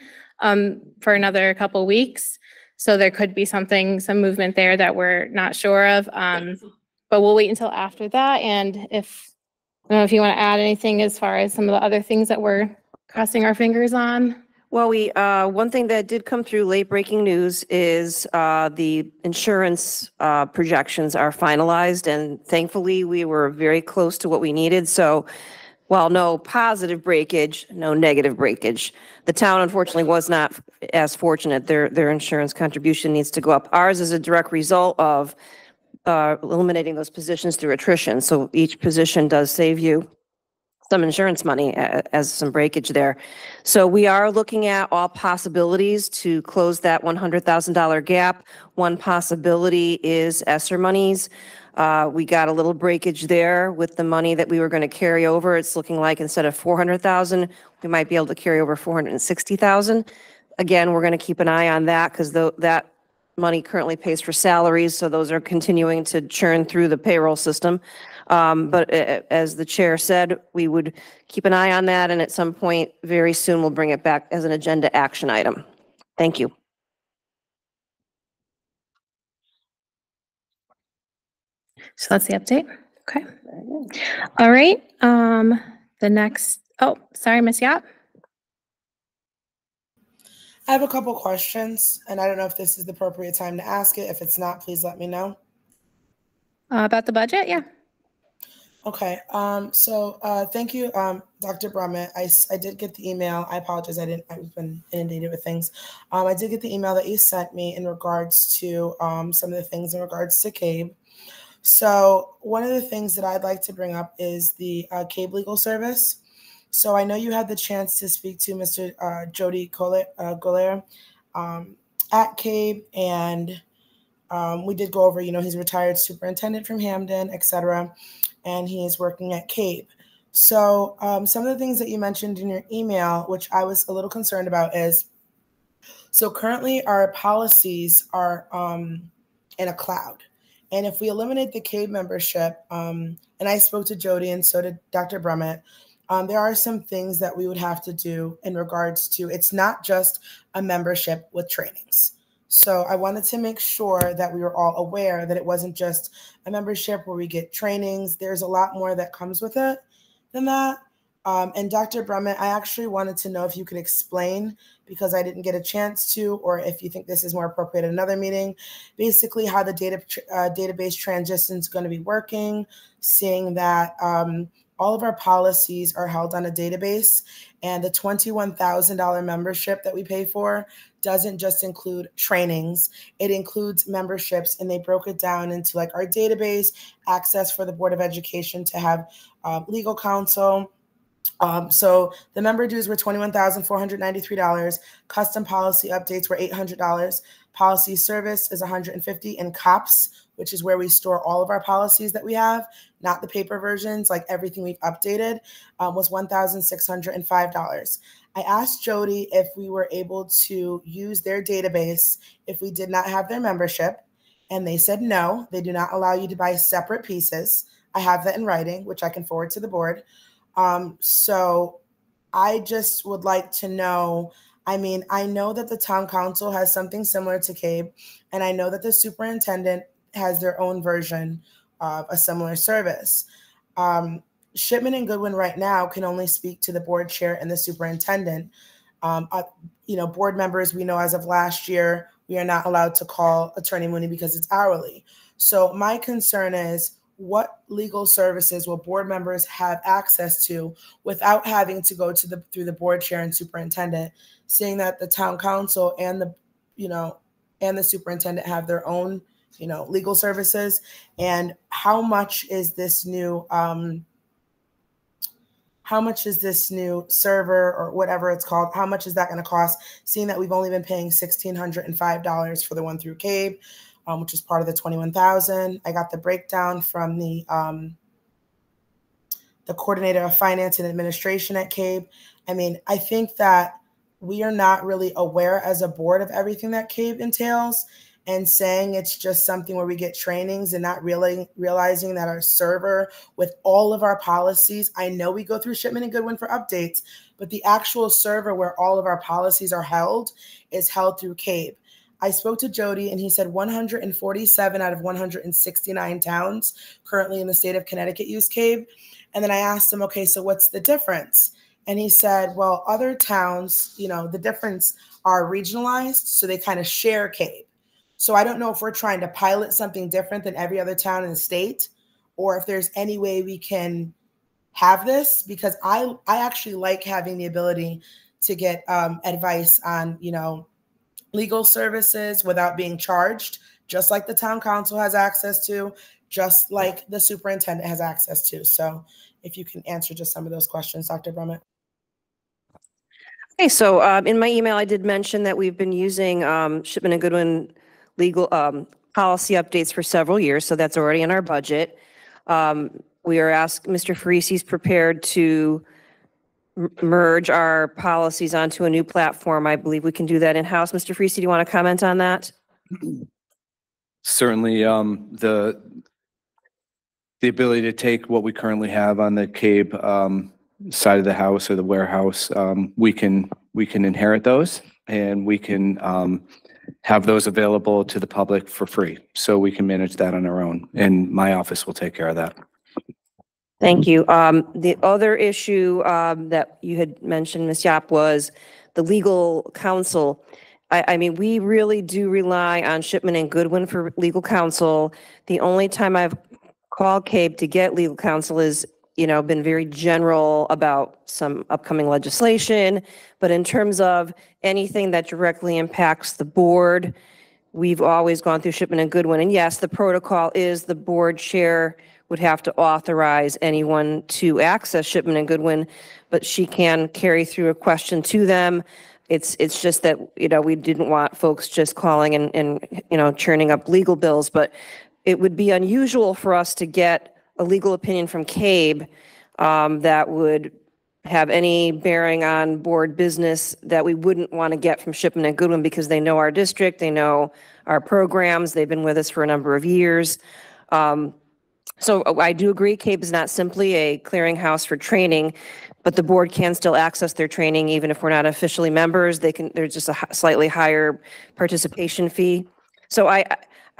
for another couple weeks. So there could be some movement there that we're not sure of. But we'll wait until after that. And I don't know if you want to add anything as far as some of the other things that we're crossing our fingers on. Well, one thing that did come through late breaking news is the insurance projections are finalized, and thankfully we were very close to what we needed. So while no positive breakage, no negative breakage. The town unfortunately was not as fortunate. Their insurance contribution needs to go up. Ours is a direct result of eliminating those positions through attrition. So each position does save you some insurance money as some breakage there. So we are looking at all possibilities to close that $100,000 gap. One possibility is ESSER monies. We got a little breakage there with the money that we were going to carry over. It's looking like instead of 400,000, we might be able to carry over 460,000. Again, we're going to keep an eye on that because that money currently pays for salaries, so those are continuing to churn through the payroll system. But as the chair said, we would keep an eye on that, and at some point very soon we'll bring it back as an agenda action item. Thank you. So that's the update. Okay. All right. The next, sorry, Ms. Yap. I have a couple questions, and I don't know if this is the appropriate time to ask it. If it's not, please let me know. About the budget, yeah. Okay. Thank you, Dr. Brummett. I did get the email. I apologize. I've been inundated with things. I did get the email that you sent me in regards to some of the things in regards to CABE. So one of the things that I'd like to bring up is the CABE legal service. So I know you had the chance to speak to Mr. Jody Golaire at CABE, and we did go over, he's a retired superintendent from Hamden, etc., and he is working at CABE. So some of the things that you mentioned in your email, which I was a little concerned about, is so currently our policies are in a cloud. And if we eliminate the CABE membership, and I spoke to Jody and so did Dr. Brummett, there are some things that we would have to do in regards to, it's not just a membership with trainings. So I wanted to make sure that we were all aware that it wasn't just a membership where we get trainings. There's a lot more that comes with it than that. And Dr. Brummett, I actually wanted to know if you could explain, because I didn't get a chance to, or if you think this is more appropriate at another meeting, basically how the database transition is going to be working, seeing that all of our policies are held on a database, and the $21,000 membership that we pay for doesn't just include trainings, it includes memberships, and they broke it down into like our database, access for the Board of Education to have legal counsel. So the member dues were $21,493. Custom policy updates were $800. Policy service is $150, and COPS, which is where we store all of our policies that we have, not the paper versions, like everything we've updated, was $1,605. I asked Jody if we were able to use their database if we did not have their membership, and they said no, they do not allow you to buy separate pieces. I have that in writing, which I can forward to the board. So I just would like to know, I mean, I know that the town council has something similar to CABE, and I know that the superintendent has their own version of a similar service. Shipman and Goodwin right now can only speak to the board chair and the superintendent. Board members, we know as of last year, we are not allowed to call Attorney Mooney because it's hourly. So my concern is, what legal services will board members have access to without having to go to through the board chair and superintendent, seeing that the town council and the superintendent have their own, legal services? And how much is this new server or whatever it's called? How much is that going to cost, seeing that we've only been paying $1,605 for the one through CABE, which is part of the $21,000. I got the breakdown from the coordinator of finance and administration at CABE. I mean, I think that we are not really aware as a board of everything that CABE entails, and saying it's just something where we get trainings and not really realizing that our server with all of our policies, I know we go through Shipman and Goodwin for updates, but the actual server where all of our policies are held is held through CABE. I spoke to Jody, and he said 147 out of 169 towns currently in the state of Connecticut use CABE. And then I asked him, okay, so what's the difference? And he said, well, other towns, the difference are regionalized, so they kind of share CABE. So I don't know if we're trying to pilot something different than every other town in the state, or if there's any way we can have this, because I actually like having the ability to get advice on, legal services without being charged, just like the town council has access to, just like the superintendent has access to. So if you can answer just some of those questions, Dr. Brummett. Okay, so in my email, I did mention that we've been using Shipman and Goodwin legal policy updates for several years, so that's already in our budget. We are asking, Mr. Farisi's prepared to merge our policies onto a new platform. I believe we can do that in-house. Mr. Farisi, do you want to comment on that? Certainly, the ability to take what we currently have on the CABE side of the house or the warehouse, we can inherit those, and we can have those available to the public for free. So we can manage that on our own, and my office will take care of that. Thank you. The other issue that you had mentioned, Ms. Yap, was the legal counsel. I mean, we really do rely on Shipman and Goodwin for legal counsel. The only time I've called CABE to get legal counsel is, been very general about some upcoming legislation. But in terms of anything that directly impacts the board, we've always gone through Shipman and Goodwin. And yes, the protocol is the board chair would have to authorize anyone to access Shipman and Goodwin, but she can carry through a question to them. It's just that, we didn't want folks just calling and churning up legal bills, but it would be unusual for us to get a legal opinion from CABE that would have any bearing on board business that we wouldn't want to get from Shipman and Goodwin, because they know our district, they know our programs, they've been with us for a number of years. So I do agree, CABE is not simply a clearinghouse for training, but the board can still access their training even if we're not officially members. There's just a slightly higher participation fee. So I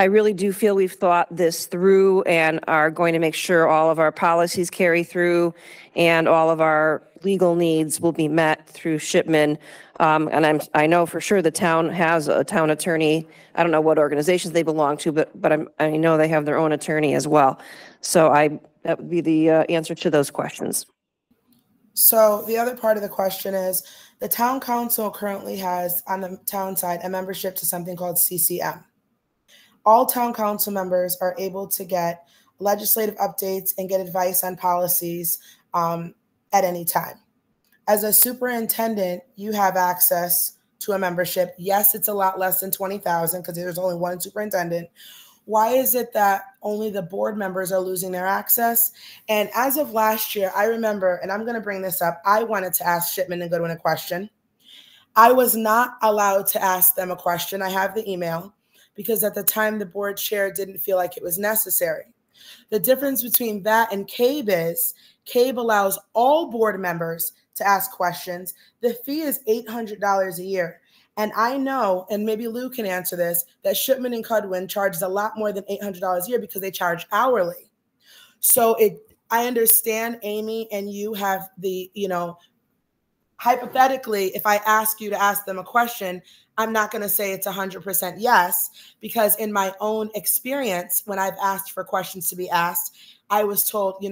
really do feel we've thought this through and are going to make sure all of our policies carry through and all of our legal needs will be met through Shipman. And I know for sure the town has a town attorney. I don't know what organizations they belong to, but I know they have their own attorney as well. So that would be the answer to those questions. So the other part of the question is, the town council currently has on the town side a membership to something called CCM. All town council members are able to get legislative updates and get advice on policies at any time. As a superintendent, you have access to a membership. Yes, it's a lot less than 20,000 because there's only one superintendent. Why is it that only the board members are losing their access? And as of last year, I remember, and I'm going to bring this up, I wanted to ask Shipman and Goodwin a question. I was not allowed to ask them a question. I have the email because at the time the board chair didn't feel like it was necessary. The difference between that and CABE is CABE allows all board members to ask questions. The fee is $800 a year. And I know, and maybe Lou can answer this, that Shipman and Goodwin charges a lot more than $800 a year because they charge hourly. So I understand, Amy, and you have the, hypothetically, if I ask you to ask them a question, I'm not going to say it's 100% yes, because in my own experience, when I've asked for questions to be asked, I was told,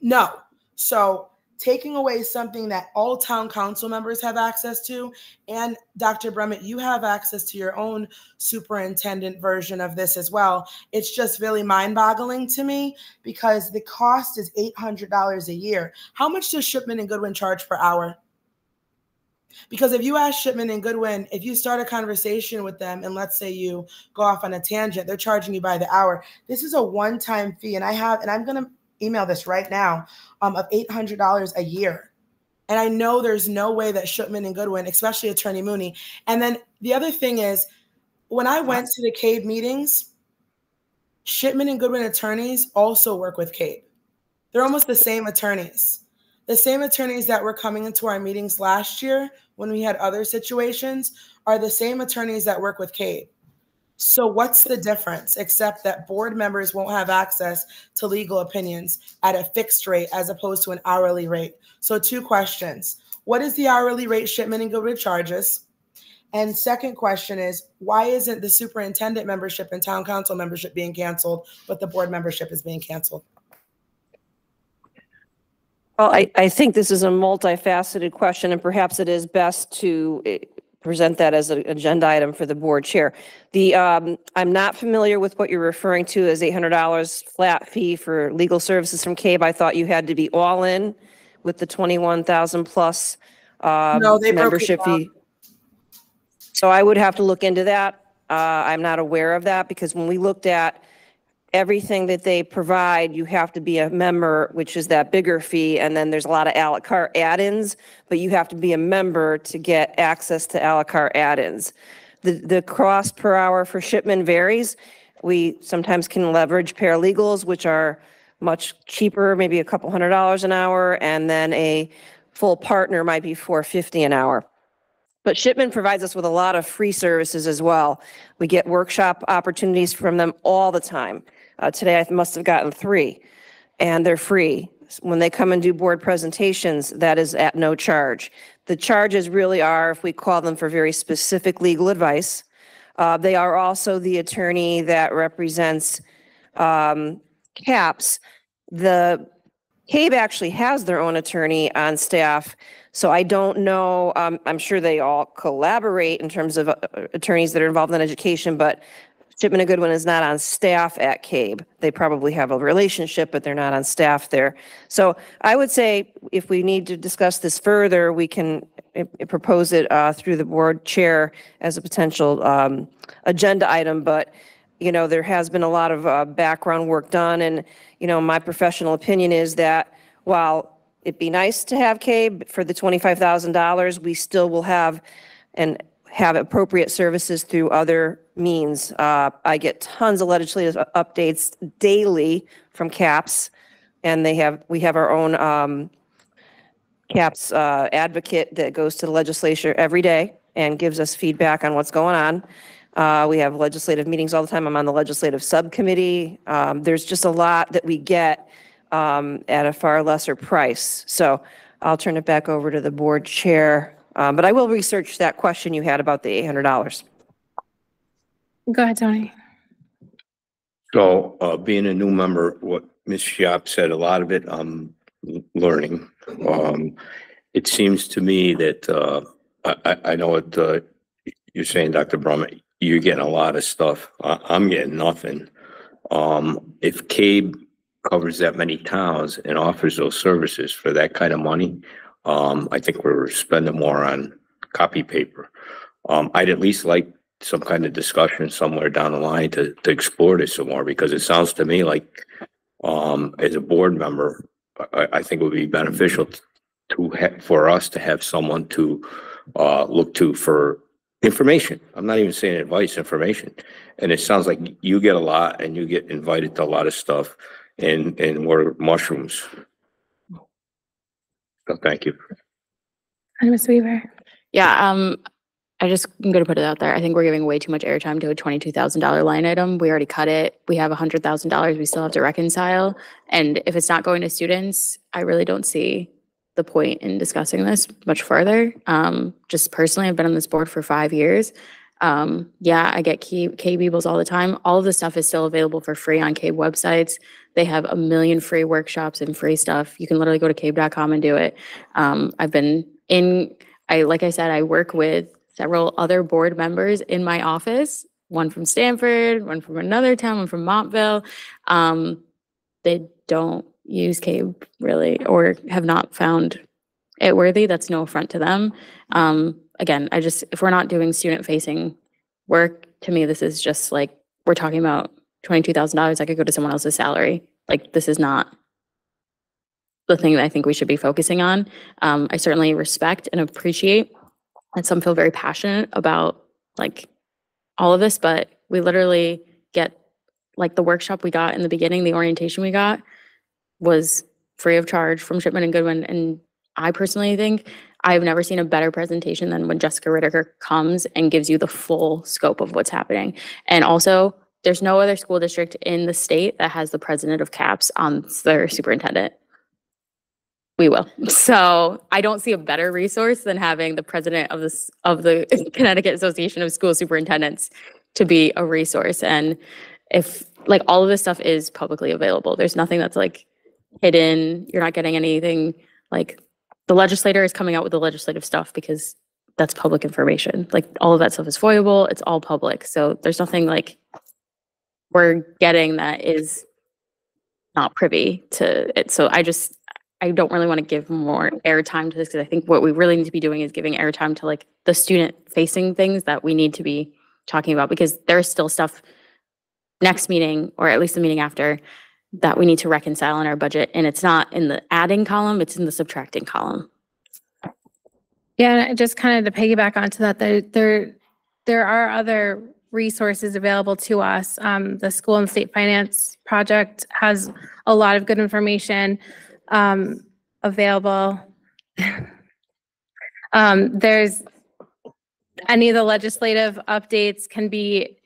no. So taking away something that all town council members have access to, and Dr. Brummett, you have access to your own superintendent version of this as well. It's just really mind-boggling to me because the cost is $800 a year. How much does Shipman and Goodwin charge per hour? Because if you ask Shipman and Goodwin, if you start a conversation with them and let's say you go off on a tangent, they're charging you by the hour. This is a one-time fee, and I'm going to email this right now, of $800 a year. And I know there's no way that Shipman and Goodwin, especially Attorney Mooney. And then the other thing is, when I went to the CABE meetings, Shipman and Goodwin attorneys also work with CABE. They're almost the same attorneys. The same attorneys that were coming into our meetings last year when we had other situations are the same attorneys that work with CABE. So what's the difference except that board members won't have access to legal opinions at a fixed rate as opposed to an hourly rate? So 2 questions. What is the hourly rate Shipman and Goodwin charges? And second question is, why isn't the superintendent membership and town council membership being canceled, but the board membership is being canceled? Well, I think this is a multifaceted question, and perhaps it is best to present that as an agenda item for the board chair. I'm not familiar with what you're referring to as $800 flat fee for legal services from CABE. I thought you had to be all in with the 21,000 plus No, they membership broke it fee. So I would have to look into that. I'm not aware of that because when we looked at everything that they provide, you have to be a member, which is that bigger fee. And then there's a lot of a la carte add-ins, but you have to be a member to get access to a la carte add-ins. The cost per hour for Shipman varies. We sometimes can leverage paralegals, which are much cheaper, maybe a couple $100 an hour. And then a full partner might be $450 an hour. But Shipman provides us with a lot of free services as well. We get workshop opportunities from them all the time. Today I must have gotten 3, and they're free. When they come and do board presentations, that is at no charge. The charges really are if we call them for very specific legal advice. They are also the attorney that represents CAPS. The CABE actually has their own attorney on staff. So I don't know, I'm sure they all collaborate in terms of attorneys that are involved in education, but Shipman and Goodwin is not on staff at CABE. They probably have a relationship, but they're not on staff there. So I would say if we need to discuss this further, we can propose it through the board chair as a potential agenda item. But, you know, there has been a lot of background work done. And, you know, my professional opinion is that while it'd be nice to have CABE for the $25,000, we still will have appropriate services through other means. I get tons of legislative updates daily from CAPS, and we have our own CAPS advocate that goes to the legislature every day and gives us feedback on what's going on. We have legislative meetings all the time. I'm on the legislative subcommittee. There's just a lot that we get at a far lesser price. So I'll turn it back over to the board chair. But I will research that question you had about the $800. Go ahead, Tony. So, being a new member, what Ms. Schiapp said, a lot of it I'm learning. It seems to me that I know what you're saying, Dr. Brum, you're getting a lot of stuff. I'm getting nothing. If CABE covers that many towns and offers those services for that kind of money, I think we're spending more on copy paper. I'd at least like some kind of discussion somewhere down the line to explore this some more, because it sounds to me like as a board member, I think it would be beneficial for us to have someone to look to for information. I'm not even saying advice, information. And it sounds like you get a lot and you get invited to a lot of stuff, and we're mushrooms. So thank you. And Ms. Weaver. Yeah, I'm going to put it out there. I think we're giving way too much airtime to a $22,000 line item. We already cut it. We have $100,000 we still have to reconcile. And if it's not going to students, I really don't see the point in discussing this much further. Just personally, I've been on this board for 5 years. Yeah, I get CABE emails all the time. All of this stuff is still available for free on CABE websites. They have a million free workshops and free stuff. You can literally go to cabe.com and do it. Like I said, I work with several other board members in my office, one from Stanford, one from another town, one from Montville. They don't use CABE really, or have not found it worthy. That's no affront to them. Again, if we're not doing student facing work, to me, this is just like, we're talking about $22,000. I could go to someone else's salary. Like, this is not the thing that I think we should be focusing on. I certainly respect and appreciate, and some feel very passionate about like all of this, but we literally get like the workshop we got in the beginning, the orientation we got was free of charge from Shipman and Goodwin. And I personally think I've never seen a better presentation than when Jessica Ritter comes and gives you the full scope of what's happening. And also, there's no other school district in the state that has the president of CAPS on their superintendent. We will. So I don't see a better resource than having the president of the Connecticut Association of School Superintendents to be a resource. And if like all of this stuff is publicly available, there's nothing that's like hidden. You're not getting anything like the legislator is coming out with the legislative stuff because that's public information. Like all of that stuff is foiable. It's all public. So there's nothing like we're getting that is not privy to it. So I don't really want to give more airtime to this, because I think what we really need to be doing is giving airtime to like the student facing things that we need to be talking about, because there's still stuff next meeting, or at least the meeting after, that we need to reconcile in our budget. And it's not in the adding column, it's in the subtracting column. Yeah, and just kind of to piggyback onto that, there are other resources available to us. The School and State Finance Project has a lot of good information available. There's any of the legislative updates can be,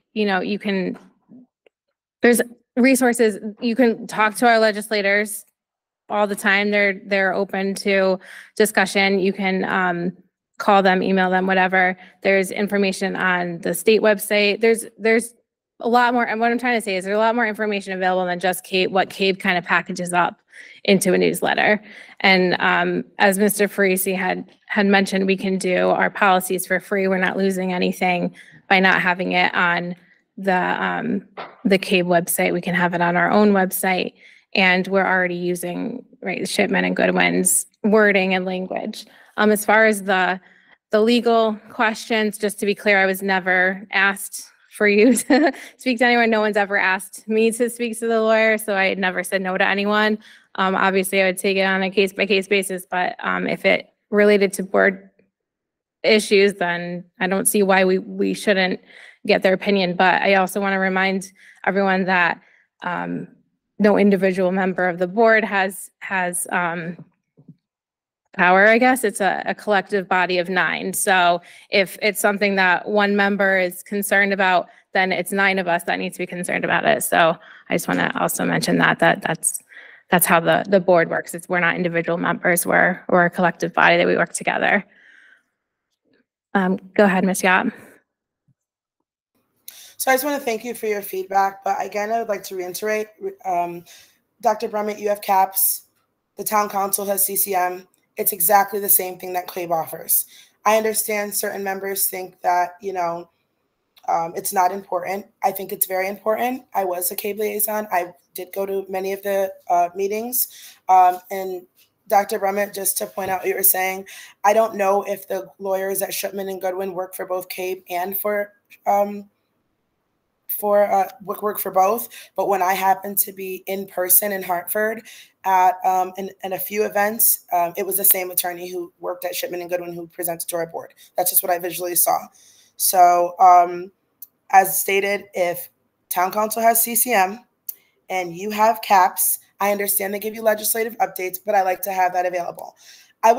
there's resources. You can talk to our legislators all the time. They're open to discussion. You can call them, email them, whatever. There's information on the state website. There's a lot more. And what I'm trying to say is there's a lot more information available than just what CABE kind of packages up into a newsletter. And as Mr. Farisi had mentioned, we can do our policies for free. We're not losing anything by not having it on the CABE website. We can have it on our own website, and we're already using, right, Shipman and Goodwin's wording and language. As far as the legal questions, just to be clear, I was never asked for you to speak to anyone. No one's ever asked me to speak to the lawyer, so I never said no to anyone. Obviously, I would take it on a case-by-case basis, but if it related to board issues, then I don't see why we shouldn't get their opinion. But I also want to remind everyone that no individual member of the board has power, I guess. It's a collective body of 9. So if it's something that one member is concerned about, then it's 9 of us that need to be concerned about it. So I just want to also mention that's how the board works. We're not individual members. We're a collective body that we work together. Go ahead, Ms. Yap. So I just want to thank you for your feedback, but again, I would like to reiterate, Dr. Brummett, you have CAPS, the town council has CCM. It's exactly the same thing that CABE offers. I understand certain members think that, it's not important. I think it's very important. I was a CABE liaison. I did go to many of the meetings. And Dr. Brummett, just to point out what you were saying, I don't know if the lawyers at Shipman and Goodwin work for both CABE and work for both. But when I happened to be in person in Hartford at in a few events, it was the same attorney who worked at Shipman and Goodwin who presented to our board. That's just what I visually saw. So as stated, if town council has CCM and you have CAPS, I understand they give you legislative updates, but I like to have that available. I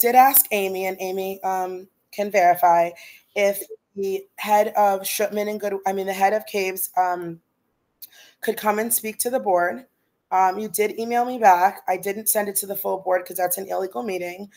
did ask Amy, and Amy can verify if the head of Shipman and the head of CABES could come and speak to the board. You did email me back. I didn't send it to the full board because that's an illegal meeting.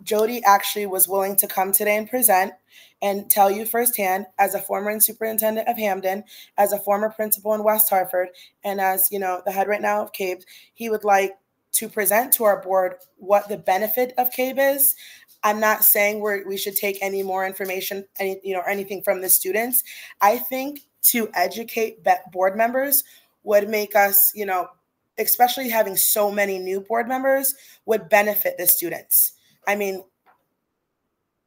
Jody actually was willing to come today and present and tell you firsthand, as a former superintendent of Hamden, as a former principal in West Hartford, and as the head right now of CABE, he would like to present to our board what the benefit of CABE is. I'm not saying we should take any more information, anything from the students. I think to educate board members would make us, especially having so many new board members, would benefit the students. I mean,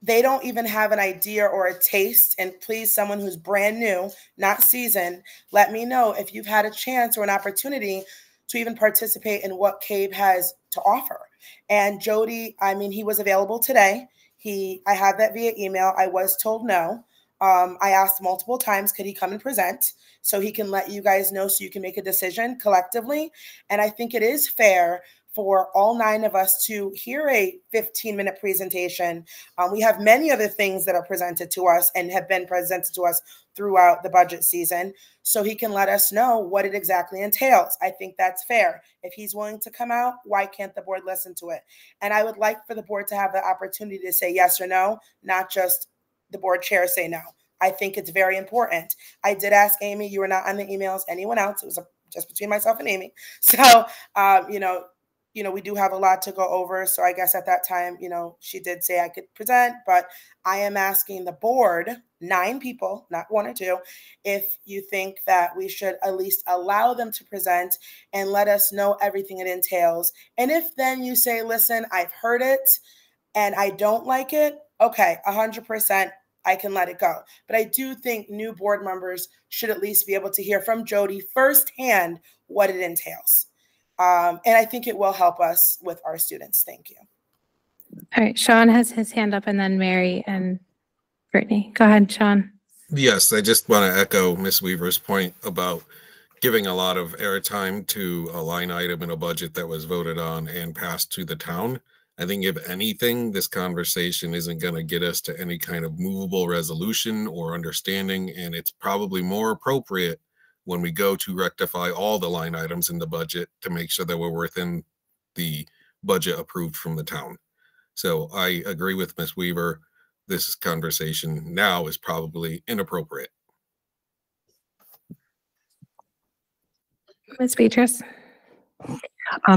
they don't even have an idea or a taste. And please, someone who's brand new, not seasoned, let me know if you've had a chance or an opportunity to even participate in what CABE has to offer. And Jody, he was available today. I had that via email. I was told no. I asked multiple times, could he come and present so he can let you guys know so you can make a decision collectively. And I think it is fair for all 9 of us to hear a 15-minute presentation. We have many other things that are presented to us and have been presented to us throughout the budget season, so he can let us know what it exactly entails. I think that's fair. If he's willing to come out, why can't the board listen to it? And I would like for the board to have the opportunity to say yes or no, not just the board chair say no. I think it's very important. I did ask Amy, you were not on the emails, anyone else. It was just between myself and Amy. So, we do have a lot to go over. So I guess at that time, she did say I could present, but I am asking the board, 9 people, not 1 or 2, if you think that we should at least allow them to present and let us know everything it entails. And if then you say, listen, I've heard it and I don't like it, okay, 100%. I can let it go. But I do think new board members should at least be able to hear from Jody firsthand what it entails. And I think it will help us with our students. Thank you. All right, Sean has his hand up, and then Mary and Brittany. Go ahead, Sean. Yes, I just want to echo Ms. Weaver's point about giving a lot of airtime to a line item in a budget that was voted on and passed to the town. I think if anything, this conversation isn't going to get us to any kind of movable resolution or understanding, and it's probably more appropriate when we go to rectify all the line items in the budget to make sure that we're within the budget approved from the town. So I agree with Ms. Weaver. This conversation now is probably inappropriate. Ms. Beatrice.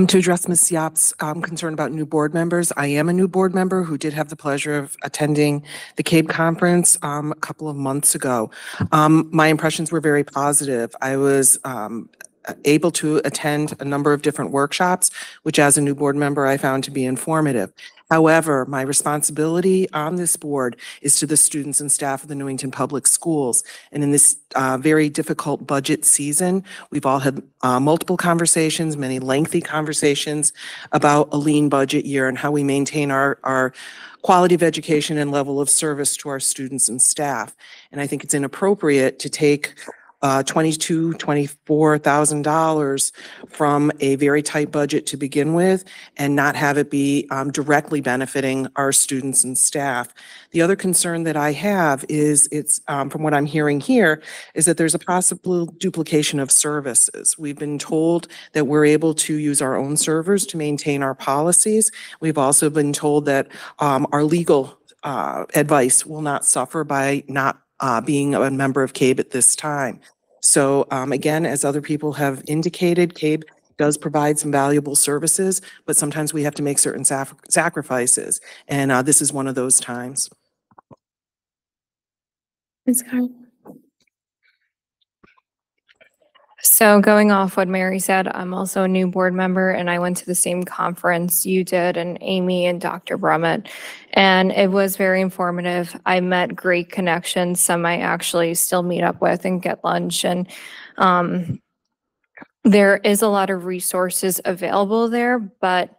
To address Ms. Yop's concern about new board members, I am a new board member who did have the pleasure of attending the CABE conference a couple of months ago. My impressions were very positive. I was able to attend a number of different workshops, which as a new board member, I found to be informative. However, my responsibility on this board is to the students and staff of the Newington Public Schools. And in this very difficult budget season, we've all had multiple conversations, many lengthy conversations about a lean budget year and how we maintain our quality of education and level of service to our students and staff. And I think it's inappropriate to take $24,000 from a very tight budget to begin with and not have it be directly benefiting our students and staff. The other concern that I have is from what I'm hearing here is that there's a possible duplication of services. We've been told that we're able to use our own servers to maintain our policies. We've also been told that our legal advice will not suffer by not being a member of CABE at this time. So again, as other people have indicated, CABE does provide some valuable services, but sometimes we have to make certain sacrifices. And this is one of those times. Ms. Carr. So going off what Mary said, I'm also a new board member and I went to the same conference you did and Amy and Dr. Brummett, and it was very informative. I met great connections, some I actually still meet up with and get lunch, and there is a lot of resources available there, but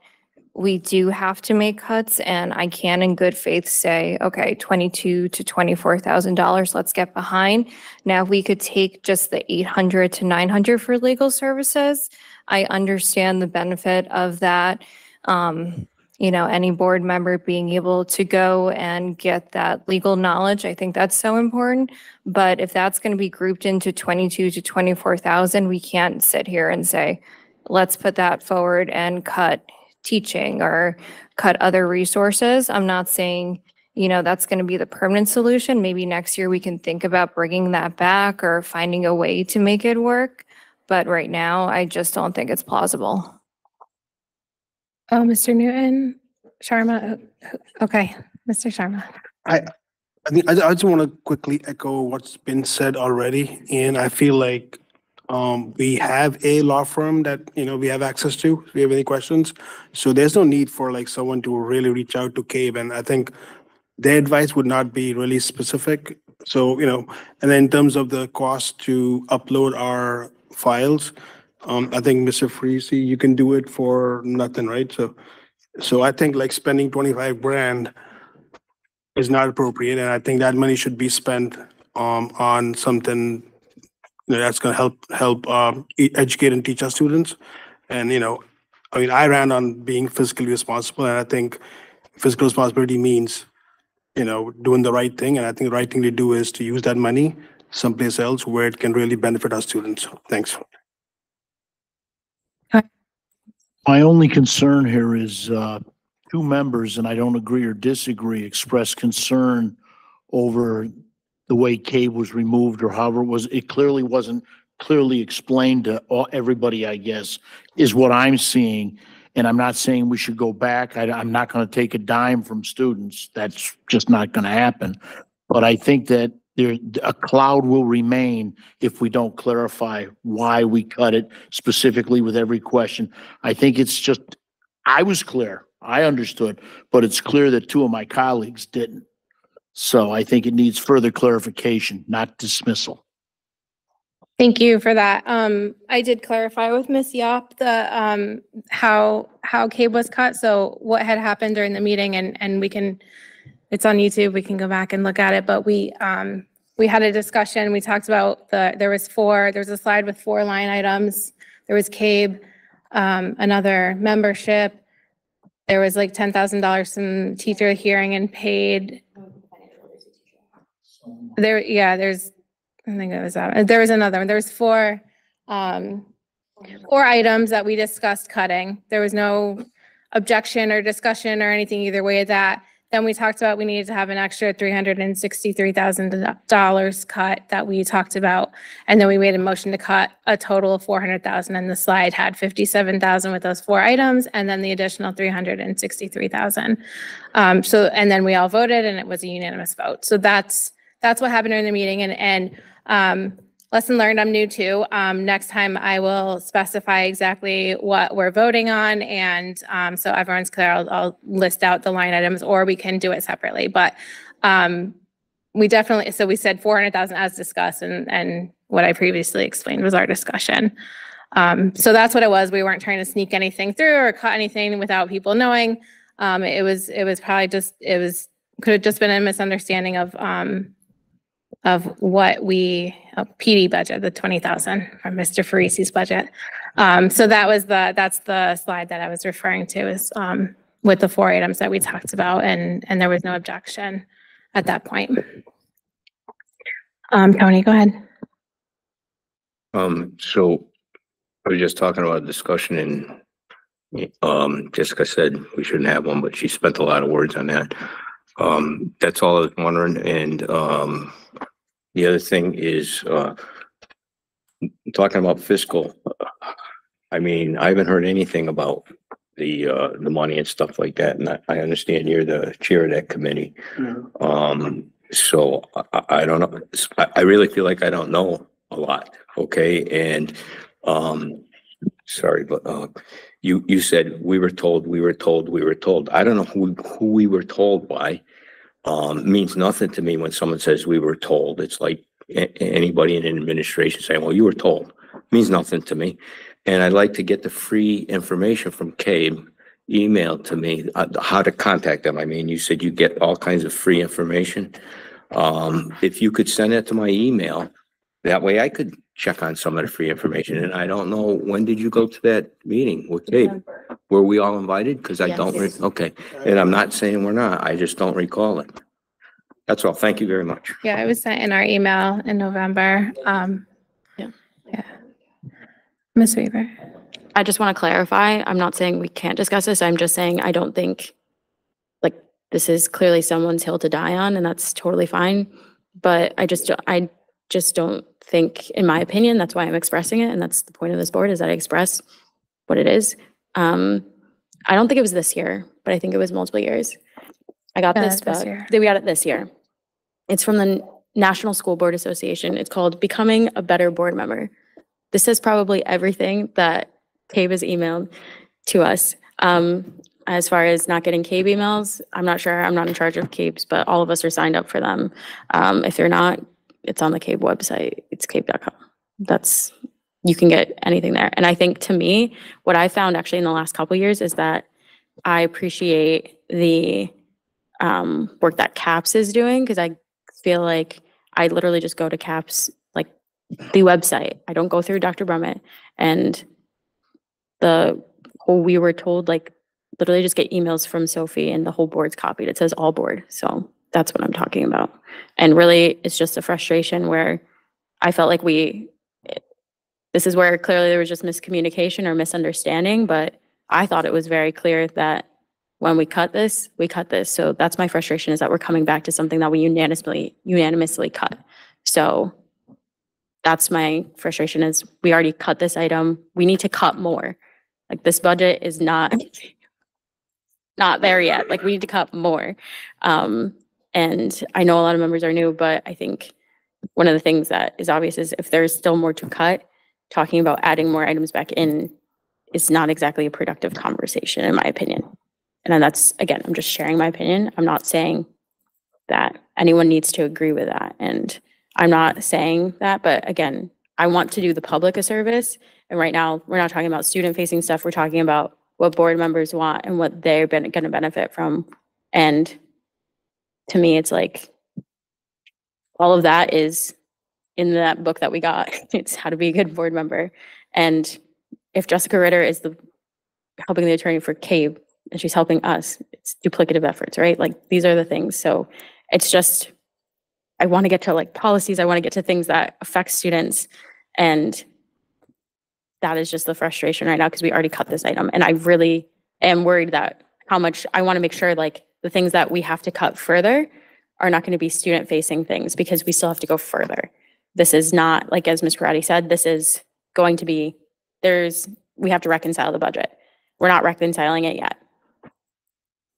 we do have to make cuts, and I can in good faith say, okay, $22,000 to $24,000, let's get behind. Now, if we could take just the $800 to $900 for legal services, I understand the benefit of that. You know, any board member being able to go and get that legal knowledge, I think that's so important. But if that's going to be grouped into $22,000 to $24,000, we can't sit here and say, let's put that forward and cut teaching or cut other resources. I'm not saying, you know, that's going to be the permanent solution. Maybe next year we can think about bringing that back or finding a way to make it work. But right now, I just don't think it's plausible. Oh, Mr. Newton, Sharma. Okay, Mr. Sharma. I just want to quickly echo what's been said already, and I feel like we have a law firm that we have access to if we have any questions. So there's no need for like someone to really reach out to CABE, and I think their advice would not be really specific. So and then in terms of the cost to upload our files, I think Mr. Freese, you can do it for nothing, right? So I think like spending 25 grand is not appropriate, and I think that money should be spent on something that's going to help educate and teach our students. And I ran on being fiscally responsible, and I think fiscal responsibility means doing the right thing. And I think the right thing to do is to use that money someplace else where it can really benefit our students. Thanks. My only concern here is two members, and I don't agree or disagree, expressed concern over the way CABE was removed or however it was. It clearly wasn't clearly explained to everybody, I guess, is what I'm seeing. And I'm not saying we should go back. I'm not going to take a dime from students. That's just not going to happen. But I think that a cloud will remain if we don't clarify why we cut it specifically with every question. I think it's just, I was clear, I understood, but it's clear that two of my colleagues didn't. So I think it needs further clarification, not dismissal. Thank you for that. I did clarify with Ms. Yop the how CABE was cut. So what had happened during the meeting, and we can, it's on YouTube. We can go back and look at it. But we had a discussion. We talked about there was a slide with 4 line items. There was CABE, another membership. There was like $10,000 from teacher hearing and paid. There's, I think it was that. There was another one. There was 4 items that we discussed cutting. There was no objection or discussion or anything either way of that. then we talked about we needed to have an extra $363,000 cut that we talked about. And then we made a motion to cut a total of 400,000, and the slide had 57,000 with those 4 items and then the additional 363,000. So, and then we all voted and it was a unanimous vote. So that's what happened during the meeting. And lesson learned, I'm new too. Next time I will specify exactly what we're voting on. And so everyone's clear, I'll list out the line items, or we can do it separately. But we definitely, so we said 400,000 as discussed, and what I previously explained was our discussion. So that's what it was. We weren't trying to sneak anything through or cut anything without people knowing. It was probably just, could have just been a misunderstanding of what PD budget, the 20,000 from Mr. Farisi's budget. So that's the slide that I was referring to, is with the 4 items that we talked about, and there was no objection at that point. Tony, go ahead. So I was just talking about discussion, and Jessica said we shouldn't have one, but she spent a lot of words on that. That's all I was wondering. And the other thing is talking about fiscal. I mean, I haven't heard anything about the money and stuff like that, and I understand you're the chair of that committee. So I don't know. I really feel like I don't know a lot. Okay, and sorry, but you said we were told. I don't know who we were told by. Means nothing to me when someone says we were told. It's like anybody in administration saying, well, you were told. Means nothing to me. And I'd like to get the free information from CABE emailed to me, how to contact them. I mean, you said you get all kinds of free information. If you could send it to my email, that way I could check on some of the free information. And I don't know, when did you go to that meeting with CABE? Were we all invited? Because I don't, okay. And I'm not saying we're not, I just don't recall it. That's all. Thank you very much. Yeah, it was sent in our email in November. Yeah. Ms. Weaver. I just want to clarify, I'm not saying we can't discuss this. I'm just saying I don't think, like, this is clearly someone's hill to die on, and that's totally fine. But I just don't think, in my opinion, that's why I'm expressing it, and that's the point of this board, is that I express what it is. I don't think it was this year, but I think it was multiple years. I got this year. We got it this year. It's from the National School Board Association. It's called Becoming a Better Board Member. This says probably everything that CABE has emailed to us. As far as not getting CABE emails, I'm not sure. I'm not in charge of CABEs, but all of us are signed up for them. If you're not, it's on the CABE website. It's cabe.com. You can get anything there. And I think, to me, what I found actually in the last couple of years is that I appreciate the work that CAPS is doing, because I feel like I literally just go to CAPS, like the website. I don't go through Dr. Brummett, and we were told, like, literally just get emails from Sophie and the whole board's copied. It says all board. So that's what I'm talking about. And really, it's just a frustration where I felt like this is where clearly there was just miscommunication or misunderstanding, but I thought it was very clear that when we cut this, we cut this. So that's my frustration, is that we're coming back to something that we unanimously cut. So that's my frustration, is we already cut this item. We need to cut more. Like, this budget is not there yet. Like, we need to cut more. And I know a lot of members are new, but I think one of the things that is obvious is if there's still more to cut, talking about adding more items back in is not exactly a productive conversation, in my opinion. And then that's, again, I'm just sharing my opinion. I'm not saying that anyone needs to agree with that. And I'm not saying that, but again, I want to do the public a service. And right now, we're not talking about student-facing stuff. We're talking about what board members want and what they're going to benefit from. And to me, it's like, all of that is in that book that we got. It's How to Be a Good Board Member. And if Jessica Ritter is helping the attorney for CABE, and she's helping us, it's duplicative efforts, right? Like, these are the things. So it's just, I want to get to, like, policies. I want to get to things that affect students. And that is just the frustration right now, because we already cut this item. And I really am worried that how much I want to make sure, like, the things that we have to cut further are not going to be student-facing things because we still have to go further. This is not, like as Ms. Karate said, this is going to be, we have to reconcile the budget. We're not reconciling it yet.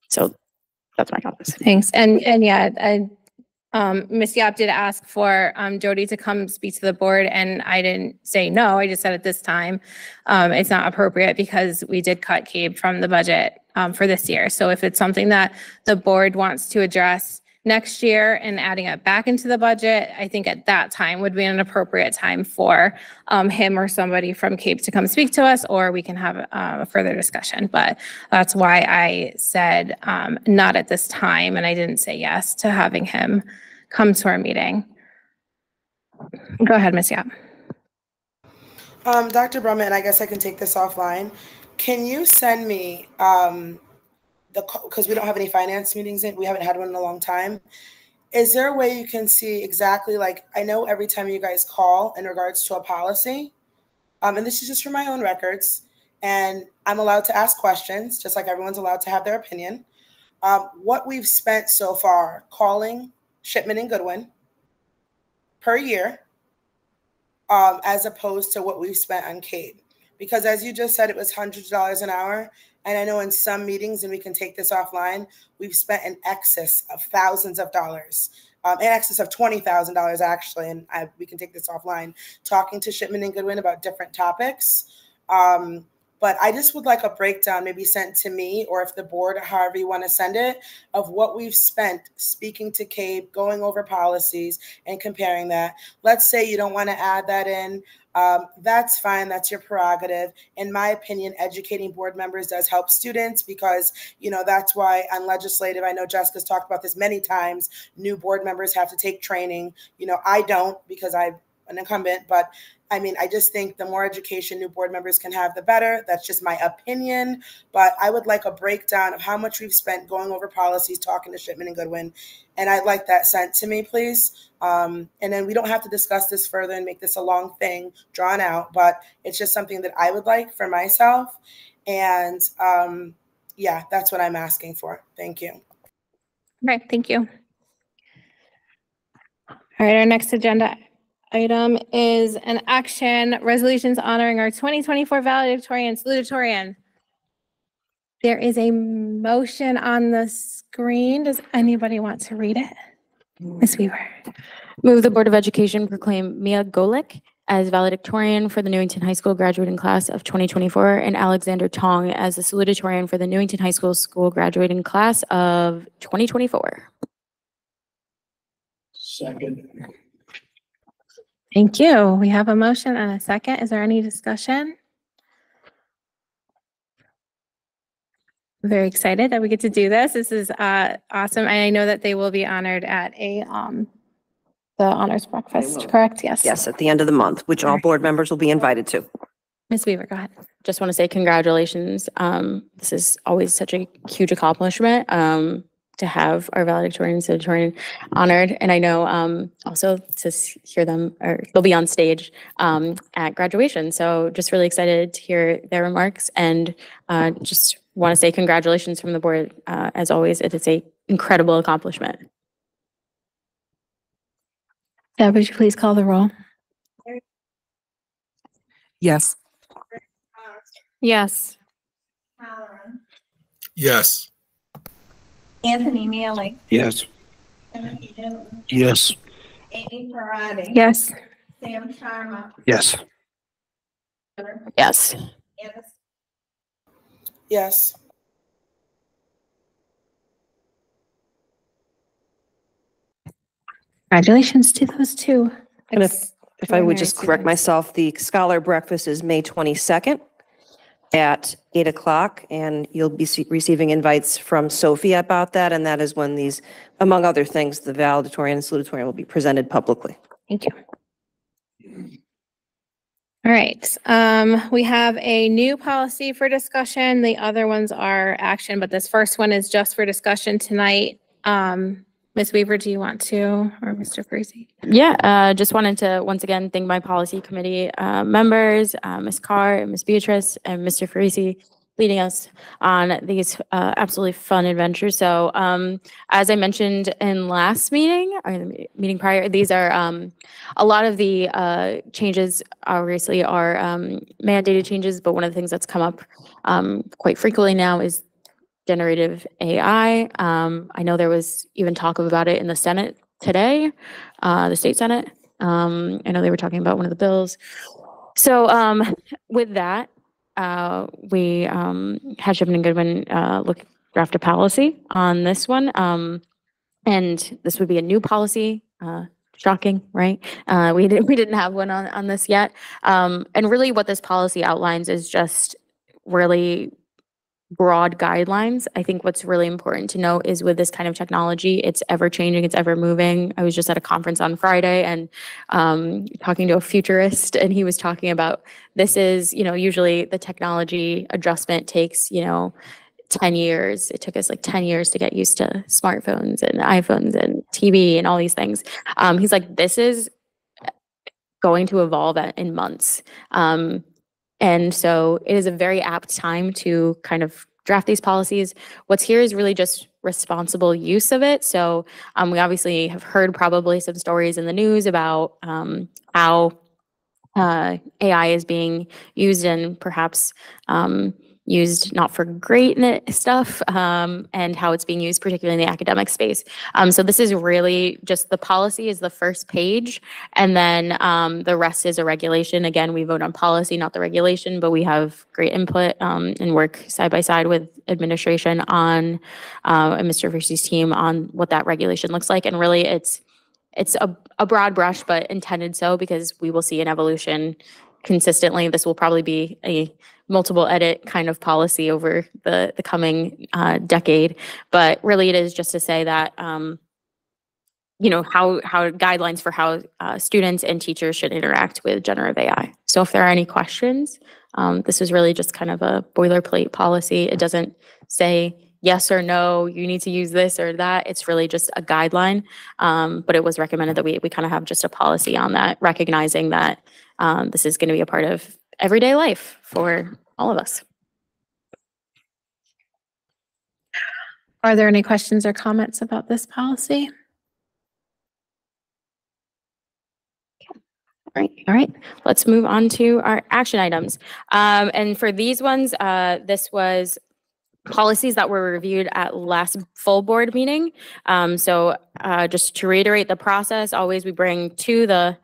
So that's my comments. Thanks. And yeah, Ms. Yap did ask for Jody to come speak to the board, and I didn't say no. I just said at this time, it's not appropriate because we did cut CABE from the budget for this year. So if it's something that the board wants to address next year and adding it back into the budget, I think at that time would be an appropriate time for him or somebody from CAPE to come speak to us, or we can have a further discussion. But that's why I said not at this time, and I didn't say yes to having him come to our meeting. Go ahead, Ms. Yap. Dr. Brumman, I guess I can take this offline. Can you send me because we don't have any finance meetings we haven't had one in a long time. Is there a way you can see exactly, like, I know every time you guys call in regards to a policy, and this is just for my own records, and I'm allowed to ask questions, just like everyone's allowed to have their opinion. What we've spent so far calling Shipman and Goodwin per year, as opposed to what we've spent on CABE. Because as you just said, it was hundreds of dollars an hour. And I know in some meetings, and we can take this offline, we've spent in excess of thousands of dollars, in excess of $20,000 actually, and we can take this offline, talking to Shipman and Goodwin about different topics. But I just would like a breakdown maybe sent to me, or if the board, however you want to send it, of what we've spent speaking to CABE, going over policies and comparing that. Let's say you don't want to add that in. That's fine. That's your prerogative. In my opinion, educating board members does help students because, you know, that's why on legislative, I know Jessica's talked about this many times, new board members have to take training. You know, I don't because I'm an incumbent, but I mean, I just think the more education new board members can have, the better. That's just my opinion. But I would like a breakdown of how much we've spent going over policies, talking to Shipman and Goodwin. And I'd like that sent to me, please. And then we don't have to discuss this further and make this a long thing drawn out, but it's just something that I would like for myself. And yeah, that's what I'm asking for. Thank you. All right, thank you. All right, our next agenda item is an action resolutions honoring our 2024 valedictorian salutatorian. There is a motion on the screen. Does anybody want to read it? Ms. Weaver. Move the Board of Education proclaim Mia Golick as valedictorian for the Newington High School graduating class of 2024 and Alexander Tong as the salutatorian for the Newington High School graduating class of 2024. Second. Thank you. We have a motion and a second. Is there any discussion? I'm very excited that we get to do this. This is awesome. And I know that they will be honored at the honors breakfast, correct? Yes. Yes, at the end of the month, which all board members will be invited to. Ms. Weaver, go ahead. Just want to say congratulations. This is always such a huge accomplishment to have our valedictorian and salutatorian honored. And I know also to hear them, or they'll be on stage at graduation. So just really excited to hear their remarks and just want to say congratulations from the board. As always, it is an incredible accomplishment. Deb, would you please call the roll? Yes. Yes. Yes. Anthony Mealy. Yes. Yes. Amy Parati. Yes. Sam Sharma. Yes. Yes. Yes. Congratulations to those two. And if I would just correct myself, the scholar breakfast is May 22nd at 8 o'clock, and you'll be receiving invites from Sophie about that. And that is when these, among other things, the valedictorian and salutatorian will be presented publicly. Thank you. All right. We have a new policy for discussion. The other ones are action, but this first one is just for discussion tonight. Ms. Weaver, do you want to, or Mr. Freese? Yeah, just wanted to once again thank my policy committee members, Ms. Carr, Ms. Beatrice, and Mr. Farisi. leading us on these absolutely fun adventures. So as I mentioned in last meeting, or the meeting prior, these are a lot of the changes obviously are mandated changes, but one of the things that's come up quite frequently now is generative AI. I know there was even talk about it in the Senate today, the state Senate. I know they were talking about one of the bills. So with that, we had Shipman and Goodwin draft a policy on this one. And this would be a new policy. Shocking, right? We didn't have one on this yet. And really what this policy outlines is just really broad guidelines. I think what's really important to note is with this kind of technology, it's ever changing, it's ever moving. I was just at a conference on Friday and talking to a futurist, and he was talking about this is, usually the technology adjustment takes, 10 years. It took us like 10 years to get used to smartphones and iPhones and TV and all these things. He's like, this is going to evolve in months. And so it is a very apt time to kind of draft these policies. What's here is really just responsible use of it. So we obviously have heard probably some stories in the news about how AI is being used and perhaps used not for great stuff, and how it's being used particularly in the academic space. So this is really just the policy is the first page, and then the rest is a regulation. Again, we vote on policy, not the regulation, but we have great input and work side by side with administration on and Mr. Versi's team on what that regulation looks like. And really it's a broad brush, but intended so because we will see an evolution consistently. This will probably be a multiple edit kind of policy over the coming decade. But really it is just to say that, how guidelines for how students and teachers should interact with generative AI. So if there are any questions, this is really just kind of a boilerplate policy. It doesn't say yes or no, you need to use this or that. It's really just a guideline. But it was recommended that we kind of have just a policy on that, recognizing that this is going to be a part of everyday life for all of us. Are there any questions or comments about this policy? All right. Let's move on to our action items. And for these ones, this was policies that were reviewed at last full board meeting. So just to reiterate the process, always we bring to the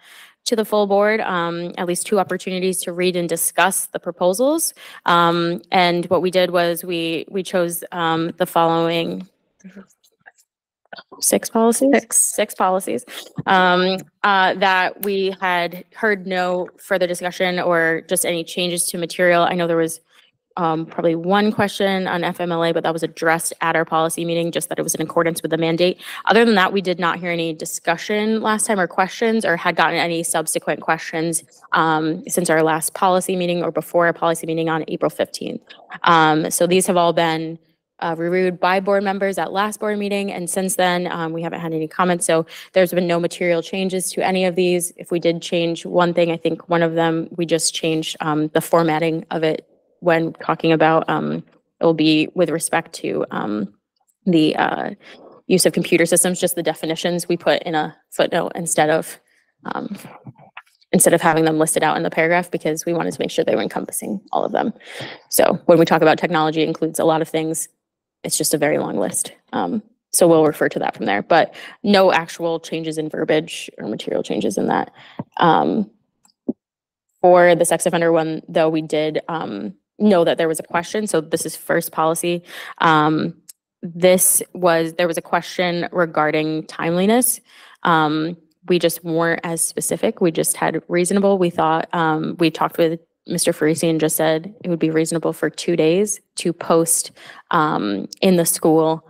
full board at least 2 opportunities to read and discuss the proposals. And what we did was we chose the following 6 policies. Six policies that we had heard no further discussion or just any changes to material. I know there was probably one question on FMLA, but that was addressed at our policy meeting, just that it was in accordance with the mandate. Other than that, we did not hear any discussion last time or questions or had gotten any subsequent questions since our last policy meeting or before our policy meeting on April 15th. So these have all been reviewed by board members at last board meeting. And since then, we haven't had any comments. So there's been no material changes to any of these. If we did change one thing, I think one of them, we just changed the formatting of it when talking about, it will be with respect to the use of computer systems, just the definitions we put in a footnote instead of having them listed out in the paragraph, because we wanted to make sure they were encompassing all of them. So when we talk about technology, it includes a lot of things. It's just a very long list. So we'll refer to that from there, but no actual changes in verbiage or material changes in that. For the sex offender one, though, we did know that there was a question. So this is first policy. There was a question regarding timeliness. We just weren't as specific. We just had reasonable. We thought, we talked with Mr. Farisi and just said it would be reasonable for 2 days to post in the school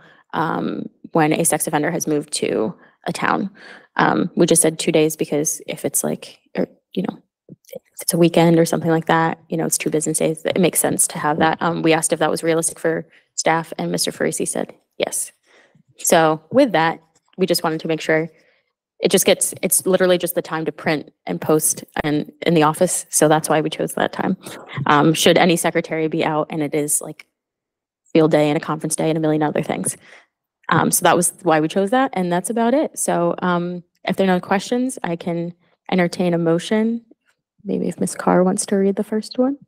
when a sex offender has moved to a town. We just said 2 days because if it's like, if it's a weekend or something like that, it's 2 business days, it makes sense to have that. We asked if that was realistic for staff, and Mr. Farisi said yes. So with that, we just wanted to make sure it just gets, it's literally just the time to print and post and in the office. So that's why we chose that time. Should any secretary be out and it is like field day and a conference day and a million other things. So that was why we chose that, and that's about it. So if there are no questions, I can entertain a motion. Maybe if Ms. Carr wants to read the first one.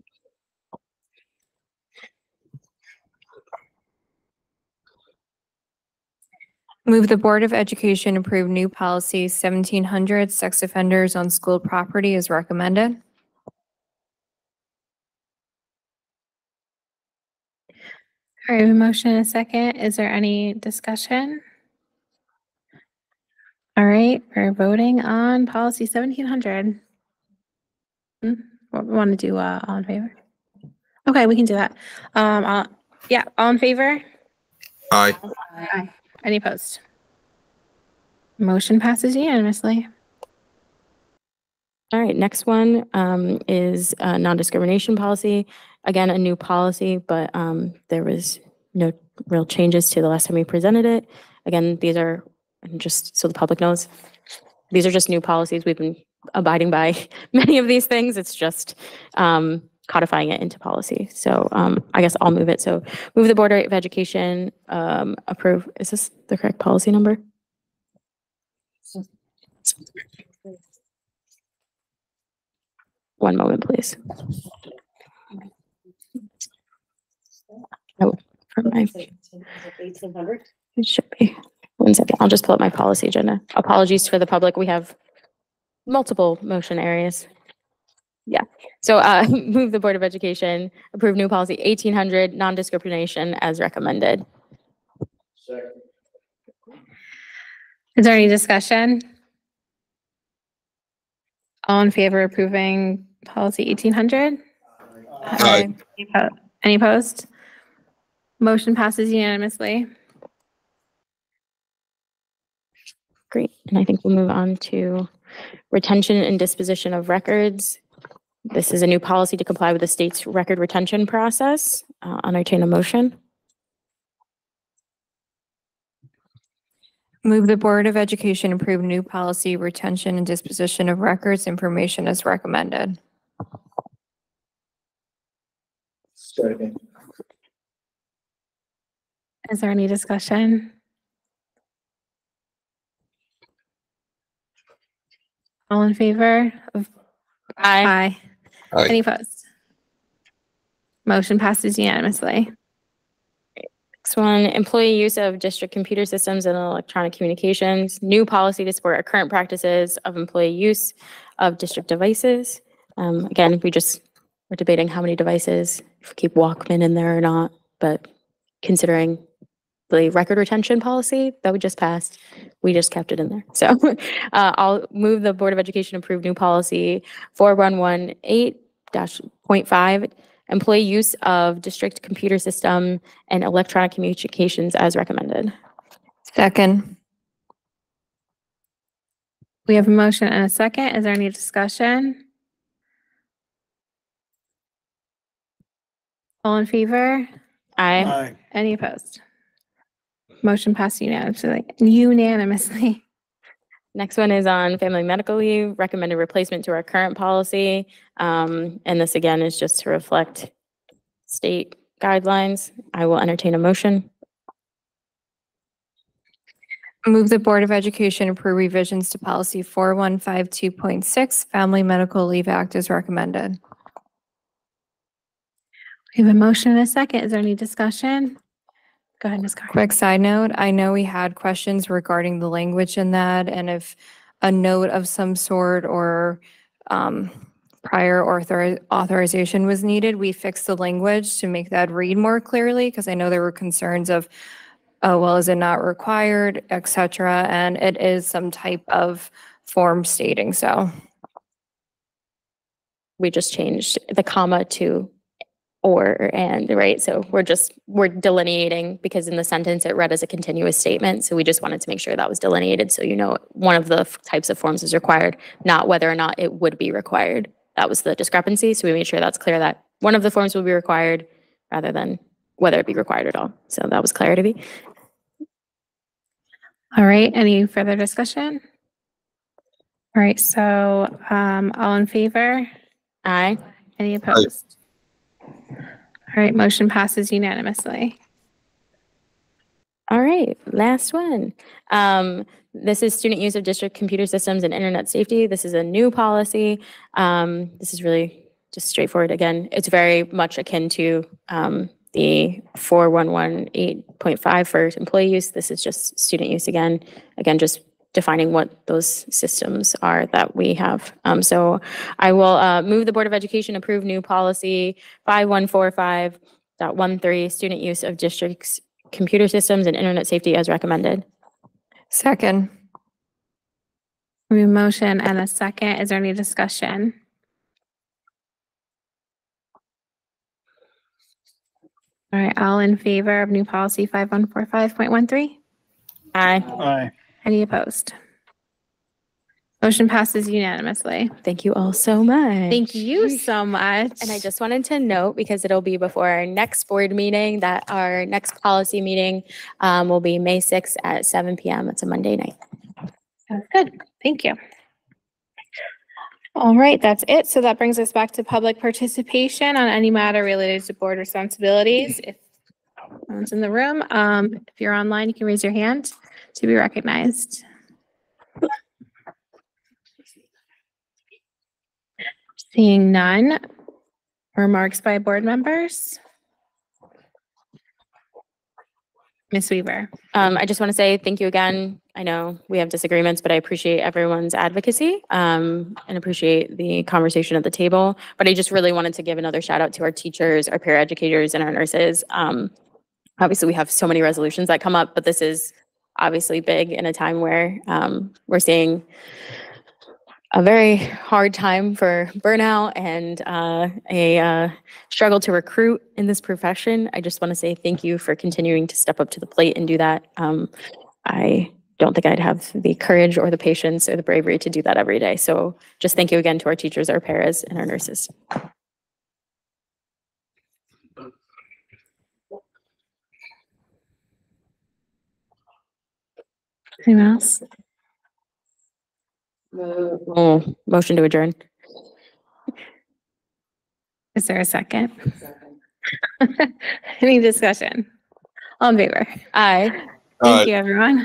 Move the Board of Education approve new policy 1700, sex offenders on school property as recommended. All right, we have a motion and a second. Is there any discussion? All right, we're voting on policy 1700. What we want to do, all in favor? Okay, we can do that. Yeah, all in favor? Aye. Aye. Any opposed? Motion passes unanimously. All right, next one is non-discrimination policy. Again, a new policy, but there was no real changes to the last time we presented it. Again, these are, just so the public knows, these are just new policies. We've been abiding by many of these things. It's just codifying it into policy. So I guess I'll move it. So move the Board of Education approve. Is this the correct policy number? One moment, please. Oh, for my, it should be. 1 second. I'll just pull up my policy agenda. Apologies for the public. We have multiple motion areas. Yeah. So move the Board of Education approve new policy 1800 non-discrimination as recommended. Is there any discussion? All in favor of approving policy 1800? Aye. Any opposed? Motion passes unanimously. Great. And I think we'll move on to retention and disposition of records. This is a new policy to comply with the state's record retention process. Entertain a motion. Move the Board of Education approve new policy retention and disposition of records information as recommended. Second. Is there any discussion? All in favor of? Aye. Aye. Any opposed? Motion passes unanimously. Next one, employee use of district computer systems and electronic communications. New policy to support our current practices of employee use of district devices. Again, we're debating how many devices, if we keep Walkman in there or not, but considering the record retention policy that we just passed, we just kept it in there. So I'll move the Board of Education approve new policy 4118-.5, employee use of district computer system and electronic communications as recommended. Second. We have a motion and a second. Is there any discussion? All in favor? Aye. Any opposed? Motion passed unanimously. Next one is on family medical leave, recommended replacement to our current policy. And this again is just to reflect state guidelines. I will entertain a motion. Move the Board of Education approve revisions to policy 4152.6 Family Medical Leave Act as recommended. We have a motion and a second. Is there any discussion? Go ahead, Ms. Carr. Quick side note, I know we had questions regarding the language in that and if a note of some sort or prior authorization was needed, we fixed the language to make that read more clearly because I know there were concerns of, oh, well, is it not required, et cetera, and it is some type of form stating so. We just changed the comma to or and, right? So we're delineating because in the sentence it read as a continuous statement. So we just wanted to make sure that was delineated. So, you know, one of the types of forms is required, not whether or not it would be required. That was the discrepancy. So we made sure that's clear that one of the forms will be required rather than whether it be required at all. So that was clarity. All right. Any further discussion? All right, so all in favor? Aye. Any opposed? All right, motion passes unanimously. All right, last one. This is student use of district computer systems and internet safety. This is a new policy. This is really just straightforward. Again, it's very much akin to the 4118.5 for employee use. This is just student use again. Again, just defining what those systems are that we have. So I will move the Board of Education approve new policy 5145.13, student use of districts computer systems and internet safety as recommended. Second. We have a motion and a second. Is there any discussion? All right, all in favor of new policy 5145.13? Aye. Aye. Any opposed? Motion passes unanimously. Thank you all so much. Thank you so much. And I just wanted to note, because it'll be before our next board meeting, that our next policy meeting will be May 6th at 7 p.m. It's a Monday night. Sounds good. Thank you. All right, that's it. So that brings us back to public participation on any matter related to board responsibilities. If no one's in the room, if you're online, you can raise your hand to be recognized. Seeing none. Remarks by board members? Ms. Weaver. I just want to say thank you again. I know we have disagreements, but I appreciate everyone's advocacy and appreciate the conversation at the table. But I just really wanted to give another shout out to our teachers, our paraeducators, and our nurses. Obviously, we have so many resolutions that come up, but this is obviously big in a time where we're seeing a very hard time for burnout and a struggle to recruit in this profession. I just want to say thank you for continuing to step up to the plate and do that. I don't think I'd have the courage or the patience or the bravery to do that every day. So just thank you again to our teachers, our paras, and our nurses. Anyone else? Motion to adjourn. Is there a second? Any discussion? All in favor? Aye. Thank you, everyone.